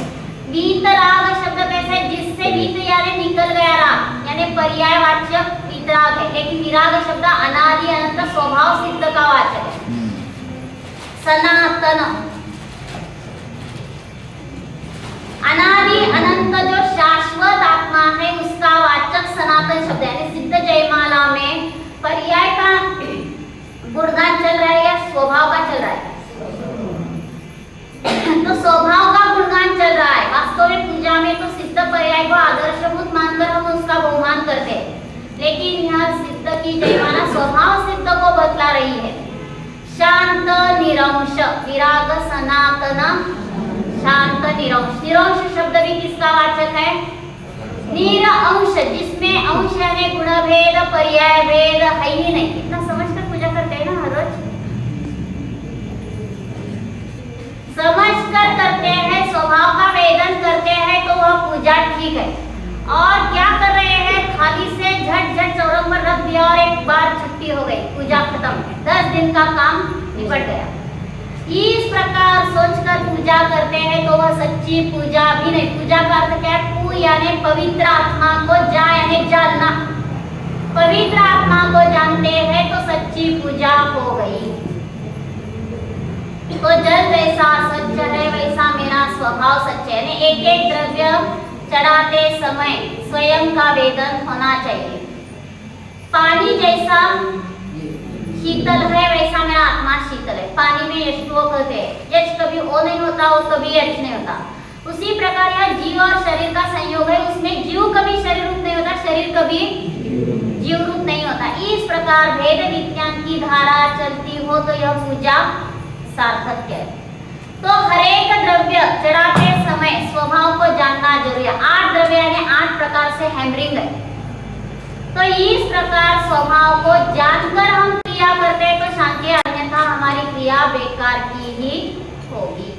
वीतराग शब्द कैसे? जिससे वीत यानी निकल गया राग, यानी पर्याय वाचक वीतराग है। लेकिन विराग शब्द अनादि अनंत स्वभाव सिद्ध का वाचक है। सनातन, अनादि अनंत जो शाश्वत आत्मा है उसका वाचक सनातन शब्द, यानी सिद्ध जयमाला में पर्याय का गुणगान चल रहा है या स्वभाव का चल रहा है? तो स्वभाव का गुणगान चल रहा है। वास्तविक पूजा में तो सिद्ध पर्याय को आदर्शभूत मानकर हम उसका बहुमान करते हैं, लेकिन यह सिद्ध की जयमाला स्वभाव सिद्ध को बतला रही है। शांत निरंश, विराग सनातन शांत निरंश। निरंश शब्द भी किसका वाचक है? निरंश, जिसमें अंश यानी गुण भेद पर्याय भेद है ही नहीं। इतना समझकर पूजा करते हैं ना हर रोज, समझकर करते हैं, स्वभाव का वेदन करते हैं तो वह पूजा ठीक है। और क्या कर रहे हैं? खाली से झट झट चौरंग पर रख दिया और एक बार छुट्टी हो गई, पूजा खत्म, 10 दिन का काम निपट गया। इस प्रकार सोचकर पूजा करते हैं तो वह सच्ची पूजा भी नहीं। पूजा का अर्थ क्या है? पू यानी पवित्र आत्मा को, जा यानी जानना। पवित्र आत्मा को जानते हैं तो सच्ची पूजा हो गई। तो जल जैसा स्वच्छ है वैसा मेरा स्वभाव सच्चा है, यानी एक एक द्रव्य चढ़ाते समय स्वयं का वेदन होना चाहिए। पानी जैसा शीतल है वैसा मेरा आत्मा शीतल है। पानी में यश कहते हैं, यश कभी ओ नहीं होता और कभी यश नहीं होता। उसी प्रकार यह जीव और शरीर का संयोग है, उसमें जीव कभी शरीर रूप नहीं होता, शरीर कभी जीव रूप नहीं होता। इस प्रकार वेद विज्ञान की धारा चलती हो तो यह पूजा सार्थक है। तो हरेक द्रव्य चढ़ाते समय स्वभाव को जानना जरूरी है। 8 द्रव्य यानी 8 प्रकार से हैमरिंग है। तो इस प्रकार स्वभाव को जानकर हम क्रिया करते हैं तो शांति, अन्यथा हमारी क्रिया बेकार की ही होगी।